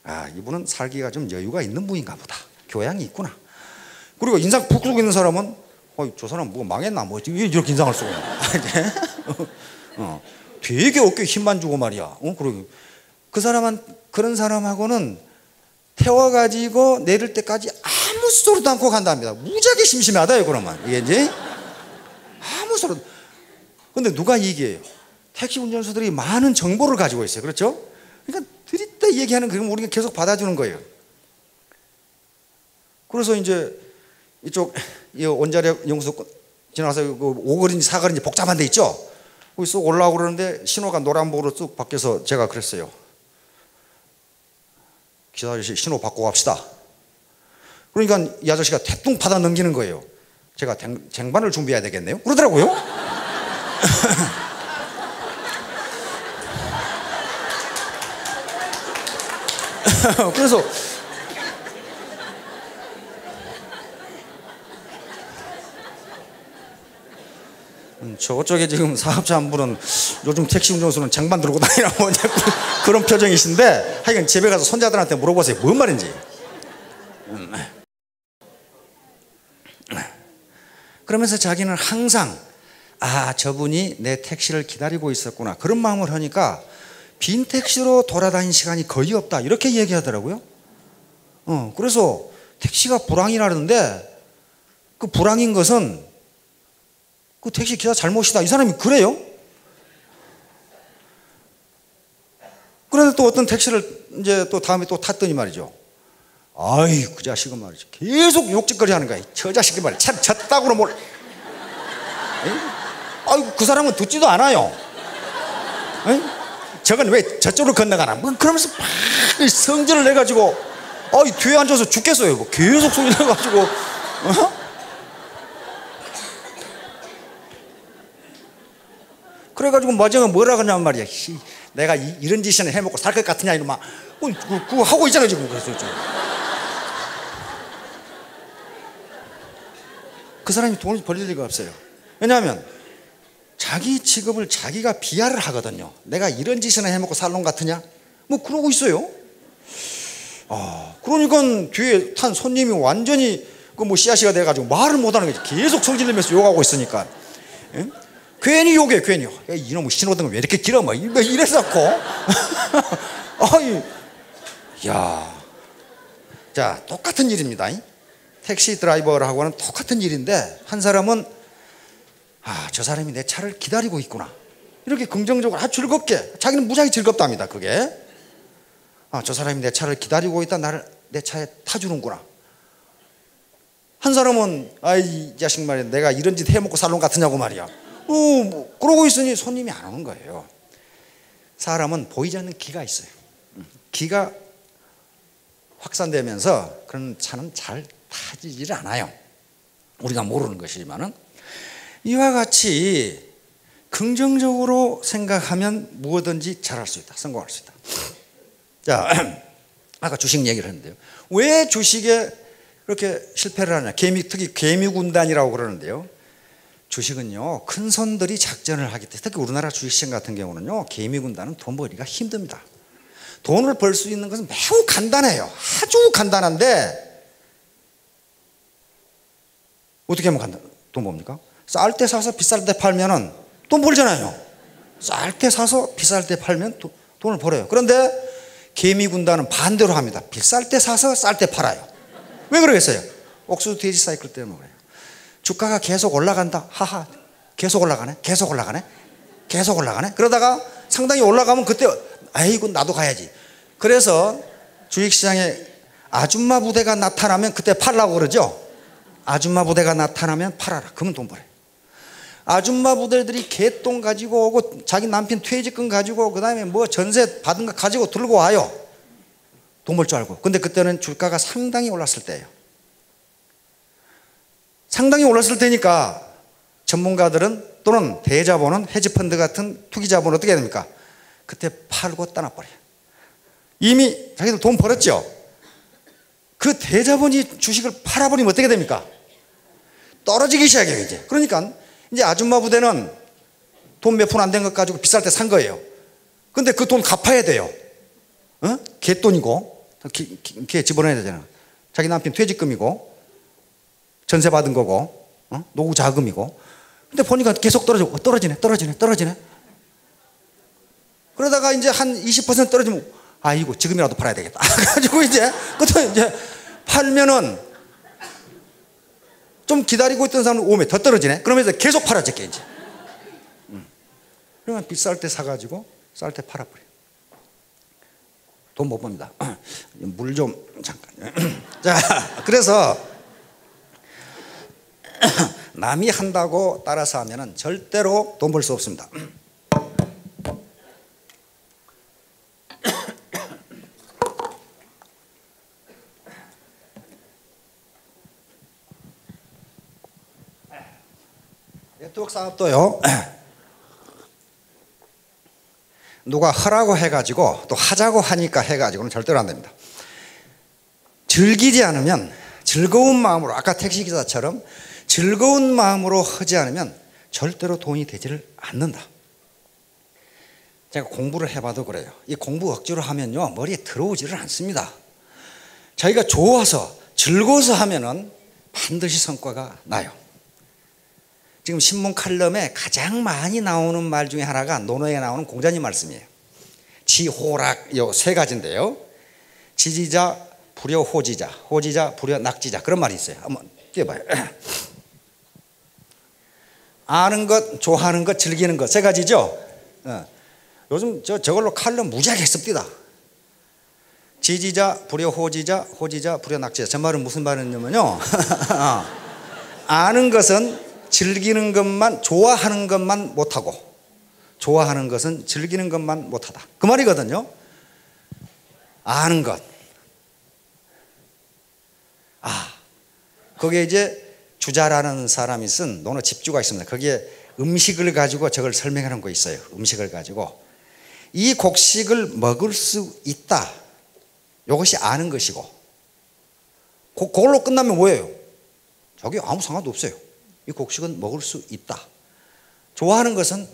아, 이분은 살기가 좀 여유가 있는 분인가 보다. 교양이 있구나. 그리고 인상 푹 쓰고 있는 사람은 저 사람 뭐 망했나 뭐 왜 이렇게 인상을 쓰고 되게 어깨에 힘만 주고 말이야. 그리고 그 사람은 그런 사람하고는 태워가지고 내릴 때까지 아무 소리도 않고 간답니다. 무지하게 심심하다요. 그러면 이게 이제 아무 소리. 근데 누가 얘기해요? 택시 운전수들이 많은 정보를 가지고 있어요. 그렇죠? 그러니까 들이대 얘기하는 그럼 우리가 계속 받아주는 거예요. 그래서 이제 이쪽 원자력 연구소 지나가서 그 5거리인지 4거리인지 복잡한 데 있죠? 거기 쑥 올라오고 그러는데 신호가 노란불으로 쑥 바뀌어서 제가 그랬어요. 기사 아저씨 신호 바꾸고 갑시다. 그러니까 이 아저씨가 대뚱 받아 넘기는 거예요. 제가 쟁반을 준비해야 되겠네요. 그러더라고요. 그래서 저쪽에 지금 사업자 한 분은 요즘 택시 운전수는 쟁반 들고 다니라고 자꾸 그런 표정이신데 하여간 집에 가서 손자들한테 물어보세요. 뭔 말인지. 그러면서 자기는 항상 저분이 내 택시를 기다리고 있었구나 그런 마음을 하니까 빈 택시로 돌아다닌 시간이 거의 없다 이렇게 얘기하더라고요. 그래서 택시가 불황이라는데 그 불황인 것은 그 택시 기사 잘못이다 이 사람이 그래요. 그런데 또 어떤 택시를 이제 또 다음에 또 탔더니 말이죠. 아이 그 자식은 말이죠. 계속 욕짓거리 하는 거야. 저 자식이 말이야. 참 졌다고는 뭘. 아이고 그 사람은 듣지도 않아요. 저건 왜 저쪽으로 건너가나 뭐 그러면서 막 성질을 내가지고 뒤에 앉아서 죽겠어요. 뭐 계속 소리 내가지고 그래가지고 마지막에 뭐라 그러냐면 말이야. 내가 이런 짓이나 해먹고 살 것 같으냐 이러면 그거 하고 있잖아요 지금. 그래서 그 사람이 돈을 벌릴 리가 없어요. 왜냐하면 자기 직업을 자기가 비하를 하거든요. 내가 이런 짓이나 해먹고 살 놈 같으냐 뭐 그러고 있어요. 그러니까 뒤에 탄 손님이 완전히 그 뭐 씨앗이가 돼가지고 말을 못하는 거지. 계속 성질내면서 욕하고 있으니까. 괜히 욕해 괜히. 이놈의 신호등은 왜 이렇게 길어 뭐 이래서고. 야, 자 똑같은 일입니다. 택시 드라이버하고는 똑같은 일인데 한 사람은 저 사람이 내 차를 기다리고 있구나 이렇게 긍정적으로 즐겁게 자기는 무지하게 즐겁답니다. 그게 저 사람이 내 차를 기다리고 있다 나를 내 차에 타주는구나. 한 사람은 이 자식 말이야 내가 이런 짓 해먹고 살 놈 같으냐고 말이야. 뭐 그러고 있으니 손님이 안 오는 거예요. 사람은 보이지 않는 기가 있어요. 기가 확산되면서 그런 차는 잘 타지질 않아요. 우리가 모르는 것이지만은 이와 같이 긍정적으로 생각하면 무엇든지 잘할 수 있다. 성공할 수 있다. 자, 아까 주식 얘기를 했는데요. 왜 주식에 그렇게 실패를 하냐? 특히 개미군단이라고 그러는데요. 주식은요, 큰 손들이 작전을 하기 때문에 특히 우리나라 주식시장 같은 경우는요, 개미군단은 돈 벌기가 힘듭니다. 돈을 벌 수 있는 것은 매우 간단해요. 아주 간단한데 어떻게 하면 돈 봅니까? 쌀 때 사서 비쌀 때 팔면은 돈 벌잖아요. 쌀 때 사서 비쌀 때 팔면 돈을 벌어요. 그런데 개미군단은 반대로 합니다. 비쌀 때 사서 쌀 때 팔아요. 왜 그러겠어요? 옥수수 돼지 사이클 때문에 그래요. 주가가 계속 올라간다. 하하. 계속 올라가네. 계속 올라가네. 계속 올라가네. 그러다가 상당히 올라가면 그때 아이고 나도 가야지. 그래서 주식시장에 아줌마 부대가 나타나면 그때 팔라고 그러죠. 아줌마 부대가 나타나면 팔아라. 그러면 돈 벌어요. 아줌마 부대들이 개똥 가지고 오고 자기 남편 퇴직금 가지고 그 다음에 뭐 전세 받은 거 가지고 들고 와요. 돈 벌 줄 알고. 근데 그때는 주가가 상당히 올랐을 때예요. 상당히 올랐을 때니까 전문가들은 또는 대자본은 헤지펀드 같은 투기자본은 어떻게 해야 됩니까? 그때 팔고 떠나버려요. 이미 자기들 돈 벌었죠. 그 대자본이 주식을 팔아버리면 어떻게 됩니까? 떨어지기 시작해요, 이제. 그러니까 이제 아줌마 부대는 돈 몇 푼 안 된 것 가지고 비쌀 때 산 거예요. 근데 그 돈 갚아야 돼요. 갯돈이고, 걔 집어넣어야 되잖아. 자기 남편 퇴직금이고, 전세 받은 거고, 노후 자금이고. 근데 보니까 계속 떨어지네. 그러다가 이제 한 20% 떨어지면, 아이고, 지금이라도 팔아야 되겠다. 그래가지고 이제, 그것도 이제 팔면은 좀 기다리고 있던 사람은 오면 더 떨어지네. 그러면서 계속 팔아줘, 이제. 그러면 비쌀 때 사가지고 쌀 때 팔아버려. 돈 못 법니다. 물 좀 잠깐. 자, 그래서 남이 한다고 따라서 하면은 절대로 돈 벌 수 없습니다. 네트워크 사업도요. 누가 하라고 해가지고 또 하자고 하니까 해가지고는 절대로 안 됩니다. 즐기지 않으면, 즐거운 마음으로, 아까 택시기사처럼 즐거운 마음으로 하지 않으면 절대로 돈이 되지를 않는다. 제가 공부를 해봐도 그래요. 이 공부 억지로 하면요 머리에 들어오지를 않습니다. 자기가 좋아서 즐거워서 하면은 반드시 성과가 나요. 지금 신문 칼럼에 가장 많이 나오는 말 중에 하나가 논어에 나오는 공자님 말씀이에요. 지호락, 요 세 가지인데요. 지지자, 불여호지자, 호지자, 불여낙지자, 그런 말이 있어요. 한번 띄워봐요. 아는 것, 좋아하는 것, 즐기는 것, 세 가지죠. 요즘 저걸로 칼럼 무지하게 씁니다. 지지자, 불여호지자, 호지자, 불여낙지자. 저 말은 무슨 말이냐면요. 아는 것은 즐기는 것만, 좋아하는 것만 못하고, 좋아하는 것은 즐기는 것만 못하다, 그 말이거든요. 아는 것. 거기에 이제 주자라는 사람이 쓴 논어 집주가 있습니다. 거기에 음식을 가지고 저걸 설명하는 거 있어요. 음식을 가지고 이 곡식을 먹을 수 있다, 이것이 아는 것이고, 그걸로 끝나면 뭐예요? 저게 아무 상관도 없어요. 이 곡식은 먹을 수 있다. 좋아하는 것은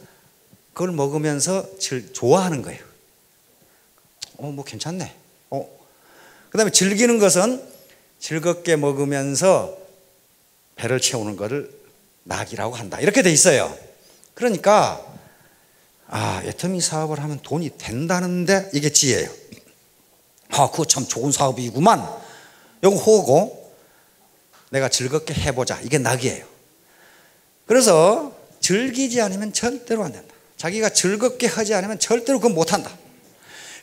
그걸 먹으면서 좋아하는 거예요. 뭐 괜찮네. 그 다음에 즐기는 것은 즐겁게 먹으면서 배를 채우는 것을 낙이라고 한다, 이렇게 돼 있어요. 그러니까 애터미 사업을 하면 돈이 된다는데 이게 지혜예요. 그거 참 좋은 사업이구만, 이거 호고 내가 즐겁게 해보자, 이게 낙이에요. 그래서 즐기지 않으면 절대로 안 된다. 자기가 즐겁게 하지 않으면 절대로 그건 못한다.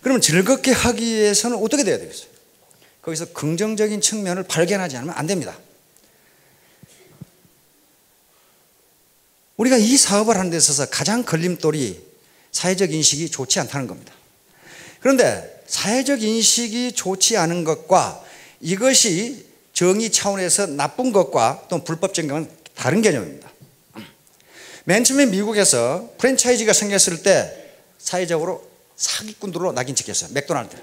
그러면 즐겁게 하기 위해서는 어떻게 돼야 되겠어요? 거기서 긍정적인 측면을 발견하지 않으면 안 됩니다. 우리가 이 사업을 하는 데 있어서 가장 걸림돌이 사회적 인식이 좋지 않다는 겁니다. 그런데 사회적 인식이 좋지 않은 것과 이것이 정의 차원에서 나쁜 것과 또 불법적인 것은 다른 개념입니다. 맨 처음에 미국에서 프랜차이즈가 생겼을 때 사회적으로 사기꾼들로 낙인 찍혔어요. 맥도날드,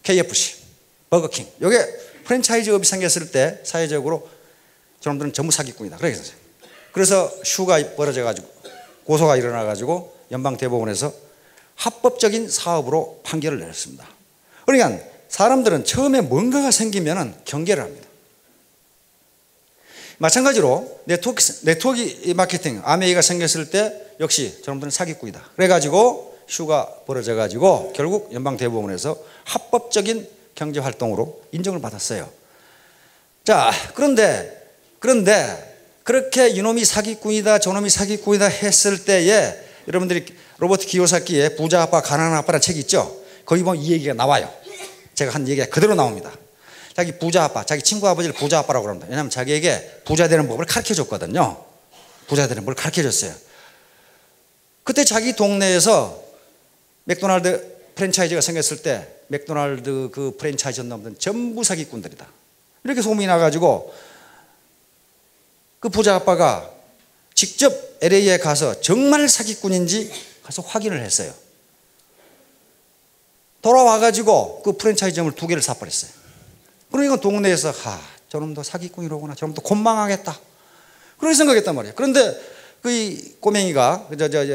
KFC, 버거킹. 이게 프랜차이즈업이 생겼을 때 사회적으로 저놈들은 전부 사기꾼이다, 그렇게 했어요. 그래서 슈가 벌어져가지고 고소가 일어나가지고 연방대법원에서 합법적인 사업으로 판결을 내렸습니다. 그러니까 사람들은 처음에 뭔가가 생기면 경계를 합니다. 마찬가지로 네트워크 마케팅, 아메이가 생겼을 때 역시 저놈들은 사기꾼이다, 그래가지고 슈가 벌어져가지고 결국 연방대법원에서 합법적인 경제활동으로 인정을 받았어요. 자, 그런데 그렇게 이놈이 사기꾼이다, 저놈이 사기꾼이다 했을 때에 여러분들이 로버트 키요사키의 부자 아빠 가난한 아빠라는 책이 있죠. 거기 보면 이 얘기가 나와요. 제가 한 얘기가 그대로 나옵니다. 자기 부자 아빠, 자기 친구 아버지를 부자 아빠라고 합니다. 왜냐하면 자기에게 부자 되는 법을 가르쳐 줬거든요. 부자 되는 법을 가르쳐 줬어요. 그때 자기 동네에서 맥도날드 프랜차이즈가 생겼을 때 맥도날드 그 프랜차이즈 놈들은 전부 사기꾼들이다, 이렇게 소문이 나가지고 그 부자 아빠가 직접 LA에 가서 정말 사기꾼인지 가서 확인을 했어요. 돌아와가지고 그 프랜차이즈점을 2개를 사버렸어요. 그러니까 동네에서 저놈도 사기꾼이로구나, 저놈도 곤망하겠다, 그렇게 생각했단 말이에요. 그런데 그 꼬맹이가,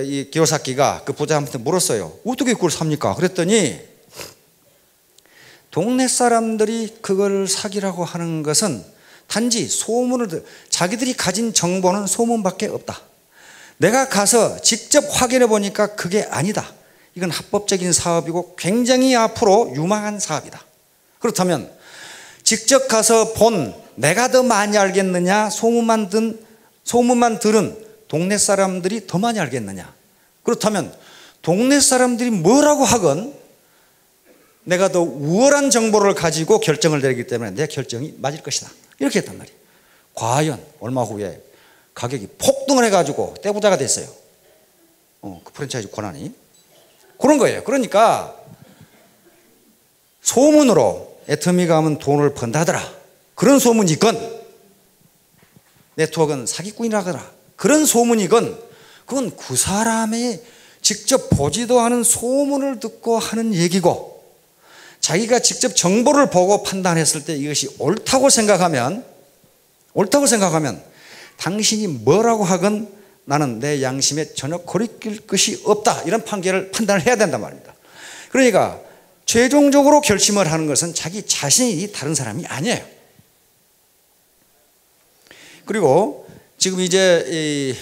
이 기요사키가 그 부자한테 물었어요. 어떻게 그걸 삽니까? 그랬더니 동네 사람들이 그걸 사기라고 하는 것은 단지 소문을, 자기들이 가진 정보는 소문밖에 없다. 내가 가서 직접 확인해 보니까 그게 아니다. 이건 합법적인 사업이고 굉장히 앞으로 유망한 사업이다. 그렇다면 직접 가서 본 내가 더 많이 알겠느냐, 소문만 들은 동네 사람들이 더 많이 알겠느냐. 그렇다면 동네 사람들이 뭐라고 하건 내가 더 우월한 정보를 가지고 결정을 내리기 때문에 내 결정이 맞을 것이다, 이렇게 했단 말이에요. 과연 얼마 후에 가격이 폭등을 해가지고 떼부자가 됐어요. 그 프랜차이즈 권한이. 그런 거예요. 그러니까 소문으로 애터미가 하면 돈을 번다더라, 그런 소문이건 네트워크는 사기꾼이라더라, 그런 소문이건 그건 그 사람이 직접 보지도 않은 소문을 듣고 하는 얘기고, 자기가 직접 정보를 보고 판단했을 때 이것이 옳다고 생각하면 당신이 뭐라고 하건 나는 내 양심에 전혀 거리낄 것이 없다, 이런 판단을 해야 된단 말입니다. 그러니까 최종적으로 결심을 하는 것은 자기 자신이 다른 사람이 아니에요. 그리고 지금 이제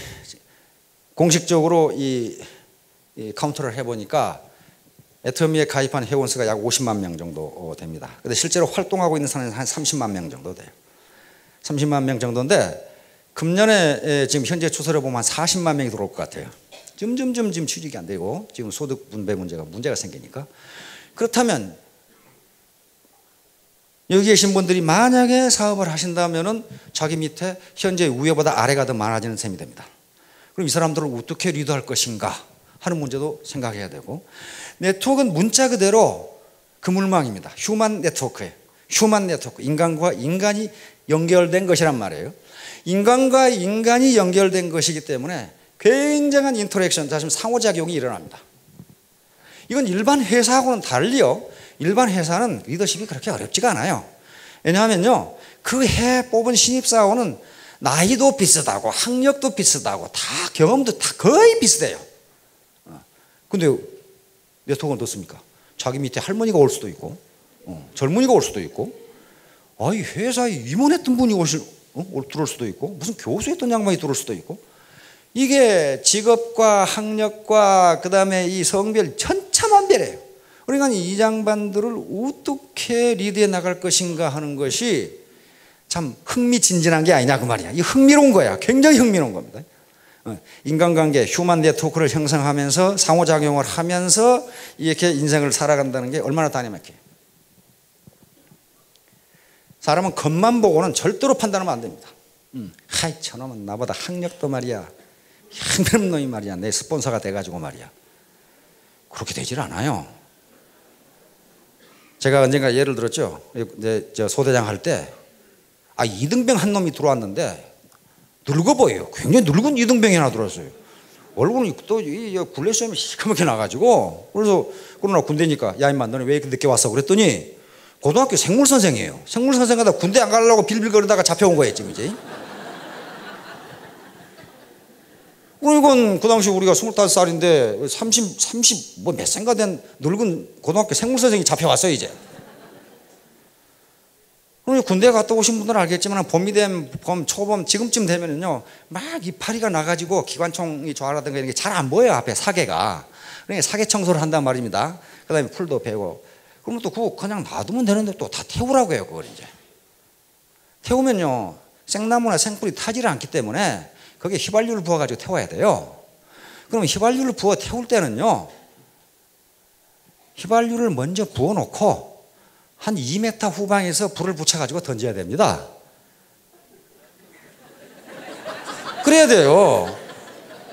공식적으로 이 카운터를 해보니까 애터미에 가입한 회원 수가 약 50만 명 정도 됩니다. 근데 실제로 활동하고 있는 사람은 한 30만 명 정도 돼요. 30만 명 정도인데 금년에 지금 현재 추세로 보면 한 40만 명이 들어올 것 같아요. 점점 취직이 안 되고 지금 소득 분배 문제가 생기니까. 그렇다면 여기 계신 분들이 만약에 사업을 하신다면은 자기 밑에 현재 위에보다 아래가 더 많아지는 셈이 됩니다. 그럼 이 사람들을 어떻게 리드할 것인가 하는 문제도 생각해야 되고, 네트워크는 문자 그대로 그물망입니다. 휴먼 네트워크예요. 휴먼 네트워크, 인간과 인간이 연결된 것이란 말이에요. 인간과 인간이 연결된 것이기 때문에 굉장한 인터랙션, 다시 상호작용이 일어납니다. 이건 일반 회사하고는 달리요, 일반 회사는 리더십이 그렇게 어렵지가 않아요. 왜냐하면요, 그 해 뽑은 신입사원은 나이도 비슷하고 학력도 비슷하고 다 경험도 다 거의 비슷해요. 근데 네트워크는 어떻습니까? 자기 밑에 할머니가 올 수도 있고, 젊은이가 올 수도 있고, 이 회사에 임원했던 분이 들어올 수도 있고, 무슨 교수했던 양반이 들어올 수도 있고, 이게 직업과 학력과 그 다음에 이 성별 천차만별이에요. 그러니까 이 양반들을 어떻게 리드해 나갈 것인가 하는 것이 참 흥미진진한 게 아니냐 그 말이야. 이 흥미로운 거야. 굉장히 흥미로운 겁니다. 인간관계, 휴먼 네트워크를 형성하면서 상호작용을 하면서 이렇게 인생을 살아간다는 게 얼마나 다니막해요. 사람은 겉만 보고는 절대로 판단하면 안 됩니다. 하이 저놈은 나보다 학력도 말이야, 힘든 놈이 말이야, 내 스폰서가 돼가지고 말이야, 그렇게 되질 않아요. 제가 언젠가 예를 들었죠. 이제 저 소대장 할 때 이등병 한 놈이 들어왔는데 늙어 보여요. 굉장히 늙은 이등병이 하나 들어왔어요. 얼굴이 또 굴레시험이 시커멓게 나가지고, 그러나 군대니까 야 임마 너는 왜 이렇게 늦게 왔어? 그랬더니 고등학교 생물선생이에요. 생물선생하다 군대 안 가려고 빌빌거리다가 잡혀온 거예요 지금 이제. 이건 그 당시 우리가 25살인데 30 뭐 몇 생가 된 늙은 고등학교 생물선생이 잡혀왔어요 이제. 그럼 군대 갔다 오신 분들은 알겠지만 봄이 되면 초봄 지금쯤 되면은요 막 이파리가 나가지고 기관총이 좋아라든가 이런 게 잘 안 보여요 앞에 사계가. 그러니까 사계 청소를 한단 말입니다. 그다음에 풀도 베고. 그러면 또 그거 그냥 놔두면 되는데 또 다 태우라고 해요 그걸 이제. 태우면요 생나무나 생풀이 타지를 않기 때문에 거기에 휘발유를 부어가지고 태워야 돼요. 그러면 휘발유를 부어 태울 때는요 휘발유를 먼저 부어놓고 한 2m 후방에서 불을 붙여가지고 던져야 됩니다. 그래야 돼요.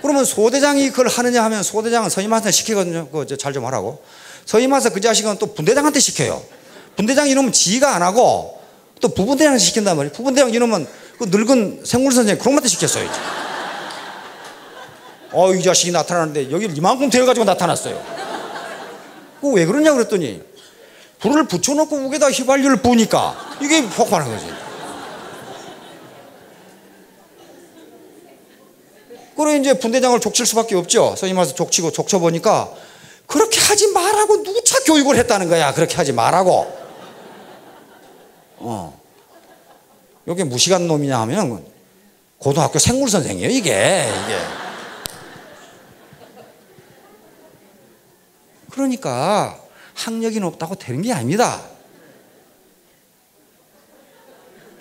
그러면 소대장이 그걸 하느냐 하면 소대장은 선임한테 시키거든요. 그거 잘 좀 하라고. 선임한테 그 자식은 또 분대장한테 시켜요. 분대장 이놈은 지가 안 하고 또 부분대장한테 시킨단 말이에요. 부분대장 이놈은 그 늙은 생물선생 그런 것한테 시켰어요. 이 자식이 나타나는데 여기를 이만큼 되어가지고 나타났어요. 그거 왜 그러냐 그랬더니 불을 붙여놓고 우에다 휘발유를 부으니까 이게 폭발한 거지. 그래 이제 분대장을 족칠 수밖에 없죠. 소위 말해서 족치고 족쳐보니까 그렇게 하지 말라고 누차 교육을 했다는 거야. 그렇게 하지 말라고. 이게 무식한 놈이냐 하면 고등학교 생물 선생이에요. 이게. 그러니까 학력이 높다고 되는 게 아닙니다.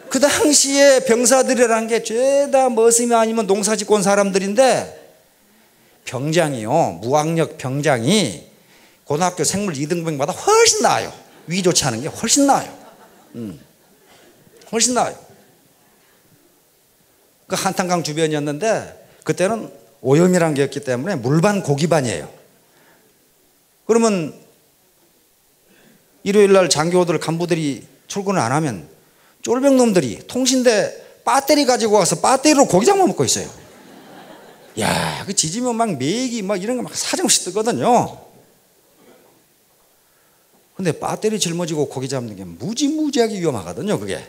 그 당시에 병사들이라는 게 죄다 머슴이 아니면 농사짓고 온 사람들인데 병장이요, 무학력 병장이 고등학교 생물 2등병보다 훨씬 나아요. 위 좋지 않은 게 훨씬 나아요. 훨씬 나아요. 그 한탄강 주변이었는데 그때는 오염이라는 게 없기 때문에 물반 고기반이에요. 그러면 일요일 날 장교들 간부들이 출근을 안 하면 쫄병놈들이 통신대 배터리 가지고 와서 배터리로 고기장만 먹고 있어요. 야, 그 지지면 막 메기 막 이런 거 막 사정없이 뜨거든요. 근데 배터리 짊어지고 고기 잡는 게 무지무지하게 위험하거든요. 그게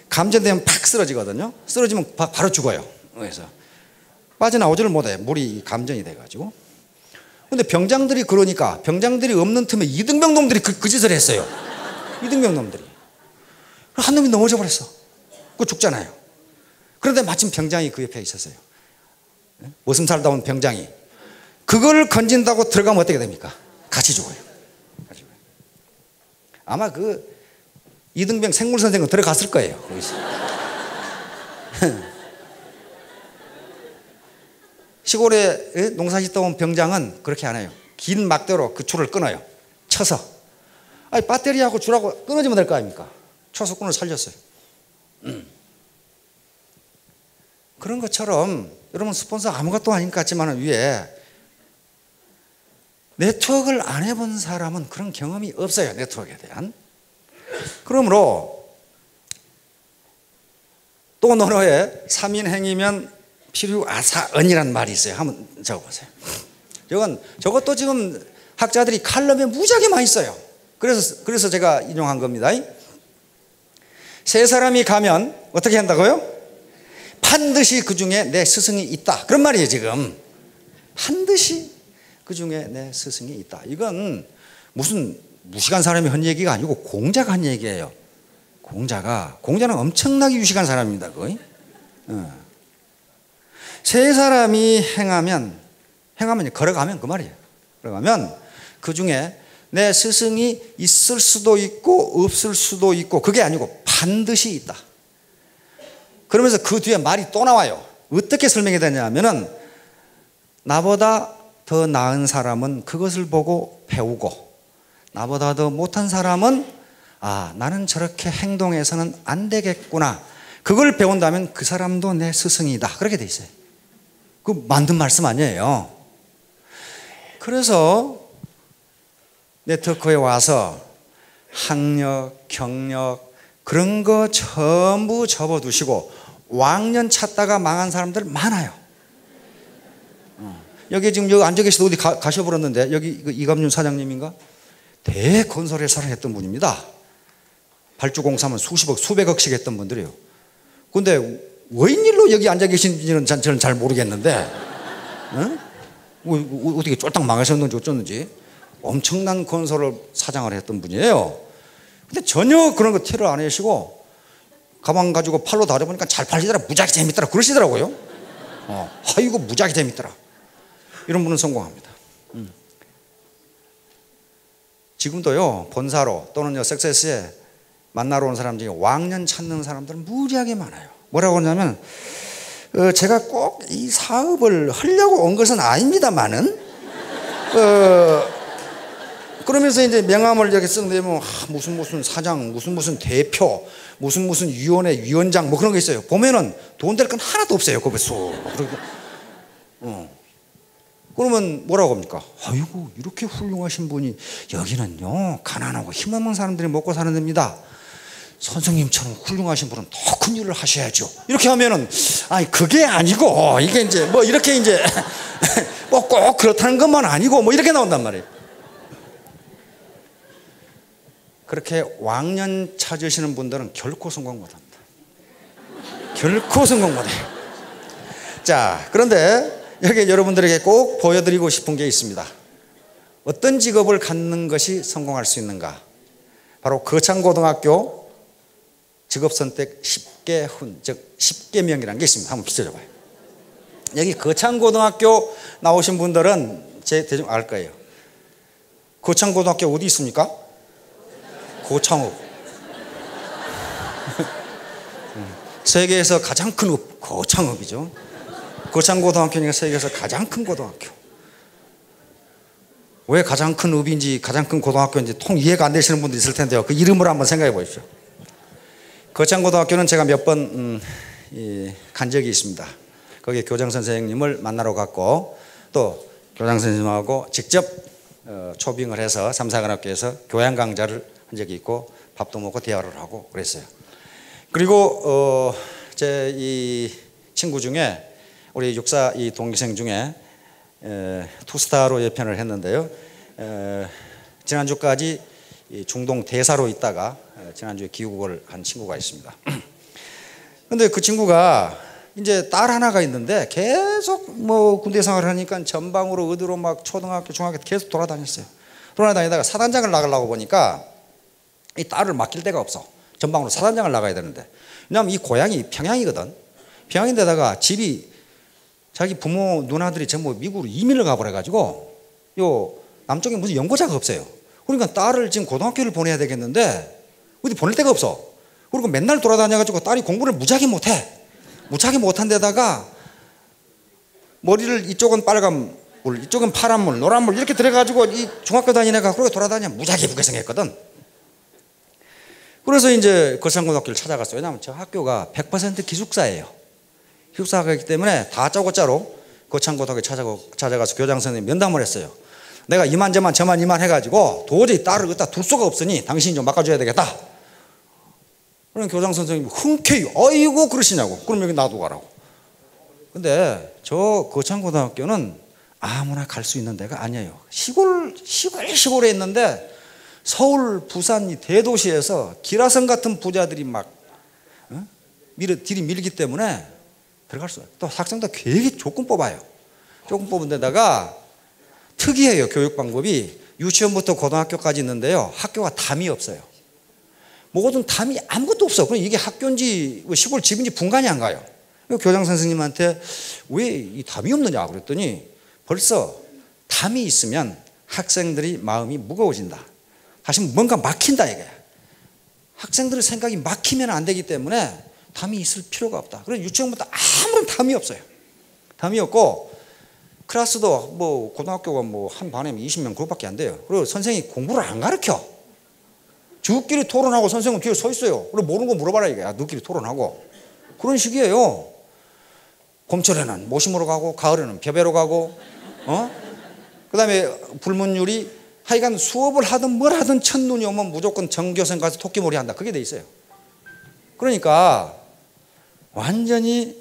감전되면 팍 쓰러지거든요. 쓰러지면 바로 죽어요. 그래서 빠져나오지를 못해. 물이 감전이 돼가지고. 근데 병장들이 그러니까 병장들이 없는 틈에 이등병 놈들이 그 짓을 했어요. 이등병 놈들이. 한 놈이 넘어져 버렸어. 그거 죽잖아요. 그런데 마침 병장이 그 옆에 있었어요. 머슴 살다 온 병장이. 그걸 건진다고 들어가면 어떻게 됩니까? 같이 죽어요. 아마 그 이등병 생물선생은 들어갔을 거예요. 거기서. 시골에 농사 짓다 온 병장은 그렇게 안 해요. 긴 막대로 그 줄을 끊어요. 쳐서. 아니 배터리하고 줄하고 끊어지면 될 거 아닙니까? 쳐서 끈을 살렸어요. 그런 것처럼 여러분 스폰서 아무것도 아닌 것 같지만 위에 네트워크를 안 해본 사람은 그런 경험이 없어요. 네트워크에 대한. 그러므로 또 논어에 3인행이면 필요아사언이라는 말이 있어요. 한번 적어보세요. 저것도 지금 학자들이 칼럼에 무지하게 많이 써요. 그래서 제가 인용한 겁니다. 세 사람이 가면 어떻게 한다고요? 반드시 그 중에 내 스승이 있다. 그런 말이에요. 지금 반드시 그 중에 내 스승이 있다. 이건 무슨 무식한 사람이 한 얘기가 아니고 공자가 한 얘기예요. 공자는 엄청나게 유식한 사람입니다. 거의. 세 사람이 행하면 걸어가면 그 말이에요. 걸어가면 그 중에 내 스승이 있을 수도 있고 없을 수도 있고 그게 아니고 반드시 있다. 그러면서 그 뒤에 말이 또 나와요. 어떻게 설명이 되냐면은 나보다 더 나은 사람은 그것을 보고 배우고 나보다 더 못한 사람은 나는 저렇게 행동해서는 안 되겠구나. 그걸 배운다면 그 사람도 내 스승이다. 그렇게 돼 있어요. 그 만든 말씀 아니에요. 그래서 네트워크에 와서 학력, 경력 그런 거 전부 접어두시고 왕년 찾다가 망한 사람들 많아요. 여기 지금 여기 앉아 계시도 어디 가셔버렸는데 여기 이감윤 사장님인가? 대건설회사를 했던 분입니다. 발주공사면 수십억, 수백억씩 했던 분들이에요. 근데 웬일로 여기 앉아 계신지는 저는 잘 모르겠는데 어떻게 쫄딱 망하셨는지 어쩌는지 엄청난 건설을 사장을 했던 분이에요. 근데 전혀 그런 거 티를 안 내시고 가방 가지고 팔로 다려보니까 잘 팔리더라. 무지하게 재밌더라. 그러시더라고요. 아이고 무지하게 재밌더라. 이런 분은 성공합니다. 지금도요 본사로 또는 석세스에 만나러 온 사람 중에 왕년 찾는 사람들은 무지하게 많아요. 뭐라고 하냐면 제가 꼭 이 사업을 하려고 온 것은 아닙니다만은 그러면서 이제 명함을 여기 쓱 내면 무슨 사장, 무슨 대표, 무슨 위원회 위원장 뭐 그런 거 있어요. 보면은 돈 될 건 하나도 없어요. 거기서. 그러면 뭐라고 합니까? 아이고 이렇게 훌륭하신 분이 여기는요 가난하고 힘없는 사람들이 먹고 사는 데입니다. 선생님처럼 훌륭하신 분은 더 큰 일을 하셔야죠. 이렇게 하면은 그게 아니고 이게 이제 뭐 이렇게 이제 뭐 꼭 그렇다는 것만 아니고 뭐 이렇게 나온단 말이에요. 그렇게 왕년 찾으시는 분들은 결코 성공 못합니다. 결코 성공 못해요. 자, 그런데 여기 여러분들에게 꼭 보여드리고 싶은 게 있습니다. 어떤 직업을 갖는 것이 성공할 수 있는가? 바로 거창고등학교 직업선택 10개 즉 10계명이라는 게 있습니다. 한번 비춰줘봐요. 여기 거창고등학교 나오신 분들은 제 대충 알 거예요. 거창고등학교 어디 있습니까? 고창읍. 세계에서 가장 큰 읍, 고창읍이죠. 거창고등학교니까 세계에서 가장 큰 고등학교. 왜 가장 큰 읍인지 가장 큰 고등학교인지 통 이해가 안 되시는 분도 있을 텐데요. 그 이름을 한번 생각해 보십시오. 거창고등학교는 제가 몇 번 간 적이 있습니다. 거기 교장 선생님을 만나러 갔고 또 교장 선생님하고 직접 초빙을 해서 삼사관학교에서 교양 강좌를 한 적이 있고 밥도 먹고 대화를 하고 그랬어요. 그리고 제 이 친구 중에 우리 육사 이 동기생 중에 투스타로 예편을 했는데요. 지난주까지 중동 대사로 있다가 지난주에 귀국을 한 친구가 있습니다. 근데 그 친구가 이제 딸 하나가 있는데 계속 뭐 군대 생활을 하니까 전방으로 어디로 막 초등학교, 중학교 계속 돌아다녔어요. 돌아다니다가 사단장을 나가려고 보니까 이 딸을 맡길 데가 없어. 전방으로 사단장을 나가야 되는데. 왜냐하면 이 고향이 평양이거든. 평양인데다가 집이 자기 부모 누나들이 전부 미국으로 이민을 가버려가지고 요 남쪽에 무슨 연고자가 없어요. 그러니까 딸을 지금 고등학교를 보내야 되겠는데 어디 보낼 데가 없어. 그리고 맨날 돌아다녀가지고 딸이 공부를 무지하게 못해. 무지하게 못한 데다가 머리를 이쪽은 빨간 물, 이쪽은 파란 물, 노란 물 이렇게 들어가지고 이 중학교 다니는 애가 그렇게 돌아다녀 무지하게 예쁘게 생겼거든. 그래서 이제 거창고등학교를 찾아갔어요. 왜냐하면 저 학교가 100% 기숙사예요. 기숙사이기 때문에 다짜고짜로 거창고등학교 찾아가서 교장 선생님 면담을 했어요. 내가 이만저만 저만 이만 해가지고 도저히 딸을 갖다 둘 수가 없으니 당신이 좀 맡아줘야 되겠다. 그럼 교장 선생님이 흔쾌히 어이구 그러시냐고. 그럼 여기 놔두고 가라고. 근데 저 거창고등학교는 아무나 갈 수 있는 데가 아니에요. 시골에 있는데 서울, 부산 이 대도시에서 기라성 같은 부자들이 막 들이밀기 때문에 들어갈 수가 없어요. 또 학생도 되게 조건 뽑아요. 조건 뽑은 데다가 특이해요. 교육 방법이 유치원부터 고등학교까지 있는데요. 학교가 담이 없어요. 모든 담이 아무것도 없어. 그럼 이게 학교인지 시골 집인지 분간이 안 가요. 교장 선생님한테 왜 이 담이 없느냐 그랬더니 벌써 담이 있으면 학생들이 마음이 무거워진다. 다시 뭔가 막힌다 이거야. 학생들의 생각이 막히면 안 되기 때문에 담이 있을 필요가 없다. 그래서 유치원부터 아무런 담이 없어요. 담이 없고 클래스도 뭐 고등학교가 뭐 한 반에 20명 그것밖에 안 돼요. 그리고 선생님이 공부를 안 가르쳐. 저끼리 토론하고 선생님은 뒤에 서 있어요. 그리고 모르는 거 물어봐라 이거야. 너끼리 토론하고. 그런 식이에요. 봄철에는 모심으로 가고 가을에는 벼베로 가고 그 다음에 불문율이 하여간 수업을 하든 뭘 하든 첫눈이 오면 무조건 정교생 가서 토끼몰이 한다. 그게 돼 있어요. 그러니까 완전히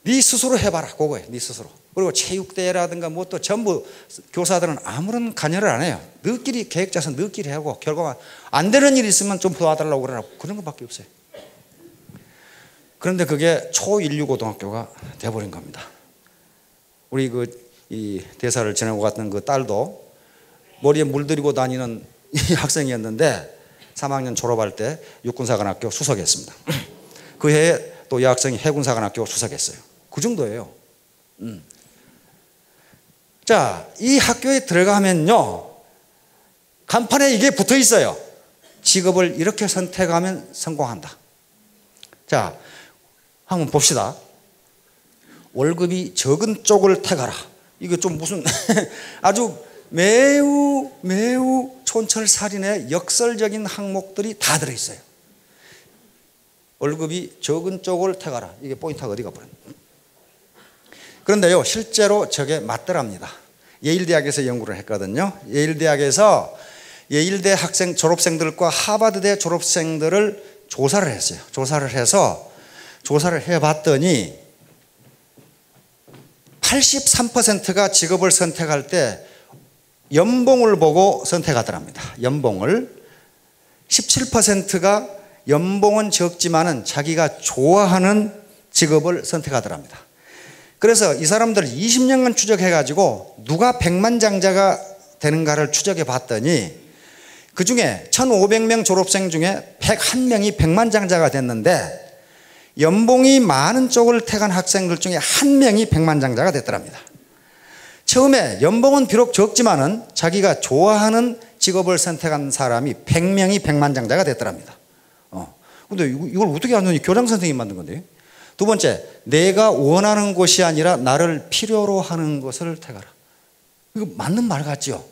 네 스스로 해봐라. 그거예요. 네 스스로. 그리고 체육대회라든가 뭐 또 전부 교사들은 아무런 관여를 안 해요. 너끼리 계획 짜서 너끼리 하고 결과가 안 되는 일이 있으면 좀 도와달라고 그러라. 그런 것밖에 없어요. 그런데 그게 초인류 고등학교가 돼버린 겁니다. 우리 이 대사를 지나고 갔던 그 딸도 머리에 물들이고 다니는 이 학생이었는데 3학년 졸업할 때 육군사관학교 수석했습니다. 그 해에 또 이 학생이 해군사관학교 수석했어요. 그 정도예요. 자, 이 학교에 들어가면요 간판에 이게 붙어 있어요. 직업을 이렇게 선택하면 성공한다. 자, 한번 봅시다. 월급이 적은 쪽을 택하라. 이게 좀 무슨 아주 매우 촌철살인의 역설적인 항목들이 다 들어있어요. 월급이 적은 쪽을 택하라. 이게 포인트가 어디가 버렸나. 그런데요 실제로 저게 맞더랍니다. 예일대학에서 연구를 했거든요. 예일대학에서 예일대 학생 졸업생들과 하버드대 졸업생들을 조사를 했어요. 조사를 해봤더니 83%가 직업을 선택할 때 연봉을 보고 선택하더랍니다. 연봉을. 17%가 연봉은 적지만은 자기가 좋아하는 직업을 선택하더랍니다. 그래서 이 사람들 20년간 추적해 가지고 누가 백만장자가 되는가를 추적해 봤더니 그 중에 1,500명 졸업생 중에 101명이 백만장자가 됐는데 연봉이 많은 쪽을 택한 학생들 중에 한 명이 백만장자가 됐더랍니다. 처음에 연봉은 비록 적지만은 자기가 좋아하는 직업을 선택한 사람이 100명이 백만장자가 됐더랍니다. 근데 이걸 어떻게 하느니 교장 선생님이 만든 건데요. 두 번째, 내가 원하는 것이 아니라 나를 필요로 하는 것을 택하라. 이거 맞는 말 같죠?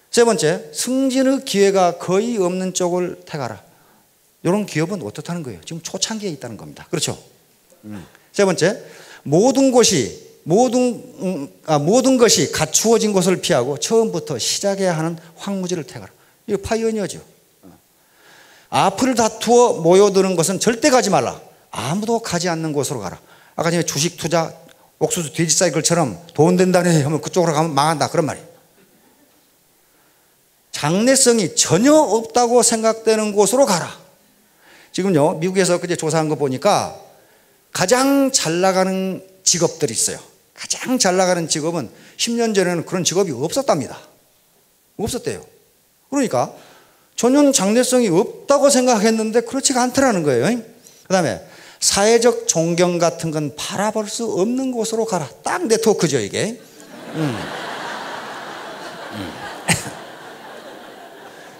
세 번째, 승진의 기회가 거의 없는 쪽을 택하라. 이런 기업은 어떻다는 거예요? 지금 초창기에 있다는 겁니다. 그렇죠? 세 번째, 모든 것이 갖추어진 것을 피하고 처음부터 시작해야 하는 황무지를 택하라. 이거 파이오니어죠. 앞을 다투어 모여드는 것은 절대 가지 말라. 아무도 가지 않는 곳으로 가라. 아까 전에 주식 투자, 옥수수 돼지 사이클처럼 돈 된다네 하면 그쪽으로 가면 망한다. 그런 말이에요. 장래성이 전혀 없다고 생각되는 곳으로 가라. 지금요, 미국에서 그제 조사한 거 보니까 가장 잘 나가는 직업들이 있어요. 가장 잘 나가는 직업은 10년 전에는 그런 직업이 없었답니다. 없었대요. 그러니까 전혀 장래성이 없다고 생각했는데 그렇지가 않더라는 거예요. 그 다음에 사회적 존경 같은 건 바라볼 수 없는 곳으로 가라. 딱 네트워크죠, 이게.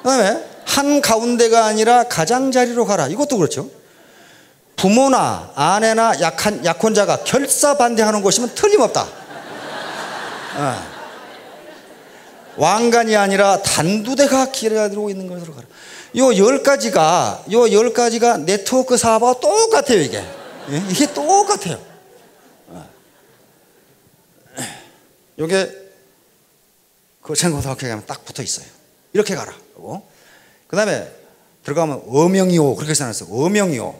그 다음에 한 가운데가 아니라 가장자리로 가라. 이것도 그렇죠. 부모나 아내나 약혼자가 결사반대하는 곳이면 틀림없다. 왕관이 아니라 단두대가 기다리고 있는 곳으로 가라. 요 10가지가 네트워크 사업하고 똑같아요, 이게. 이게 똑같아요. 요게 그 생고등학교에 가면 딱 붙어 있어요. 이렇게 가라. 그 다음에 들어가면 어명이오. 그렇게 써놨어요. 어명이오.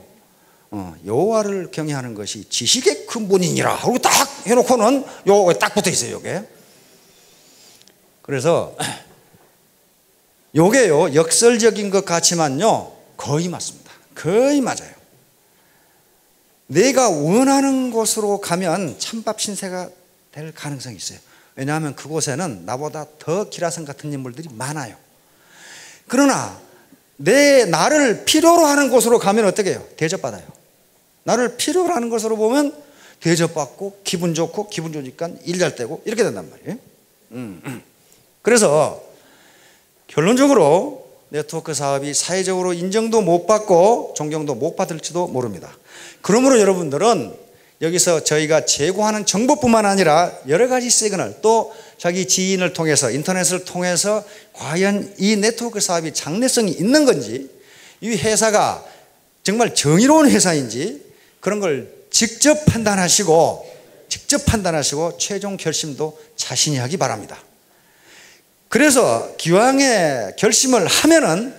여호와를 경외하는 것이 지식의 근본이니라. 그리고 딱 해놓고는 요거 딱 붙어 있어요, 요게. 그래서 요게요, 역설적인 것 같지만요, 거의 맞습니다. 거의 맞아요. 내가 원하는 곳으로 가면 찬밥 신세가 될 가능성이 있어요. 왜냐하면 그곳에는 나보다 더 기라성 같은 인물들이 많아요. 그러나 나를 필요로 하는 곳으로 가면 어떻게 해요? 대접받아요. 나를 필요로 하는 것으로 보면 대접받고 기분 좋고 기분 좋으니까 일 잘 되고 이렇게 된단 말이에요. 그래서 결론적으로 네트워크 사업이 사회적으로 인정도 못 받고 존경도 못 받을지도 모릅니다. 그러므로 여러분들은 여기서 저희가 제공하는 정보뿐만 아니라 여러 가지 시그널, 또 자기 지인을 통해서, 인터넷을 통해서 과연 이 네트워크 사업이 장래성이 있는 건지, 이 회사가 정말 정의로운 회사인지 그런 걸 직접 판단하시고 최종 결심도 자신이 하기 바랍니다. 그래서 기왕에 결심을 하면은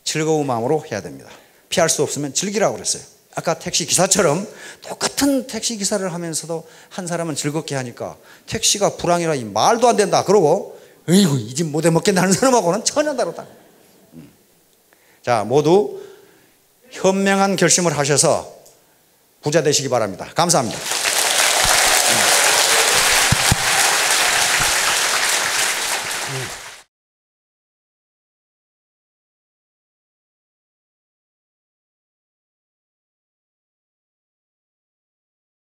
즐거운 마음으로 해야 됩니다. 피할 수 없으면 즐기라고 그랬어요. 아까 택시 기사처럼 똑같은 택시 기사를 하면서도 한 사람은 즐겁게 하니까 택시가 불황이라 이 말도 안 된다 그러고 어이구 이 집 못해 먹겠다 하는 사람하고는 전혀 다르다. 자, 모두 현명한 결심을 하셔서 부자 되시기 바랍니다. 감사합니다.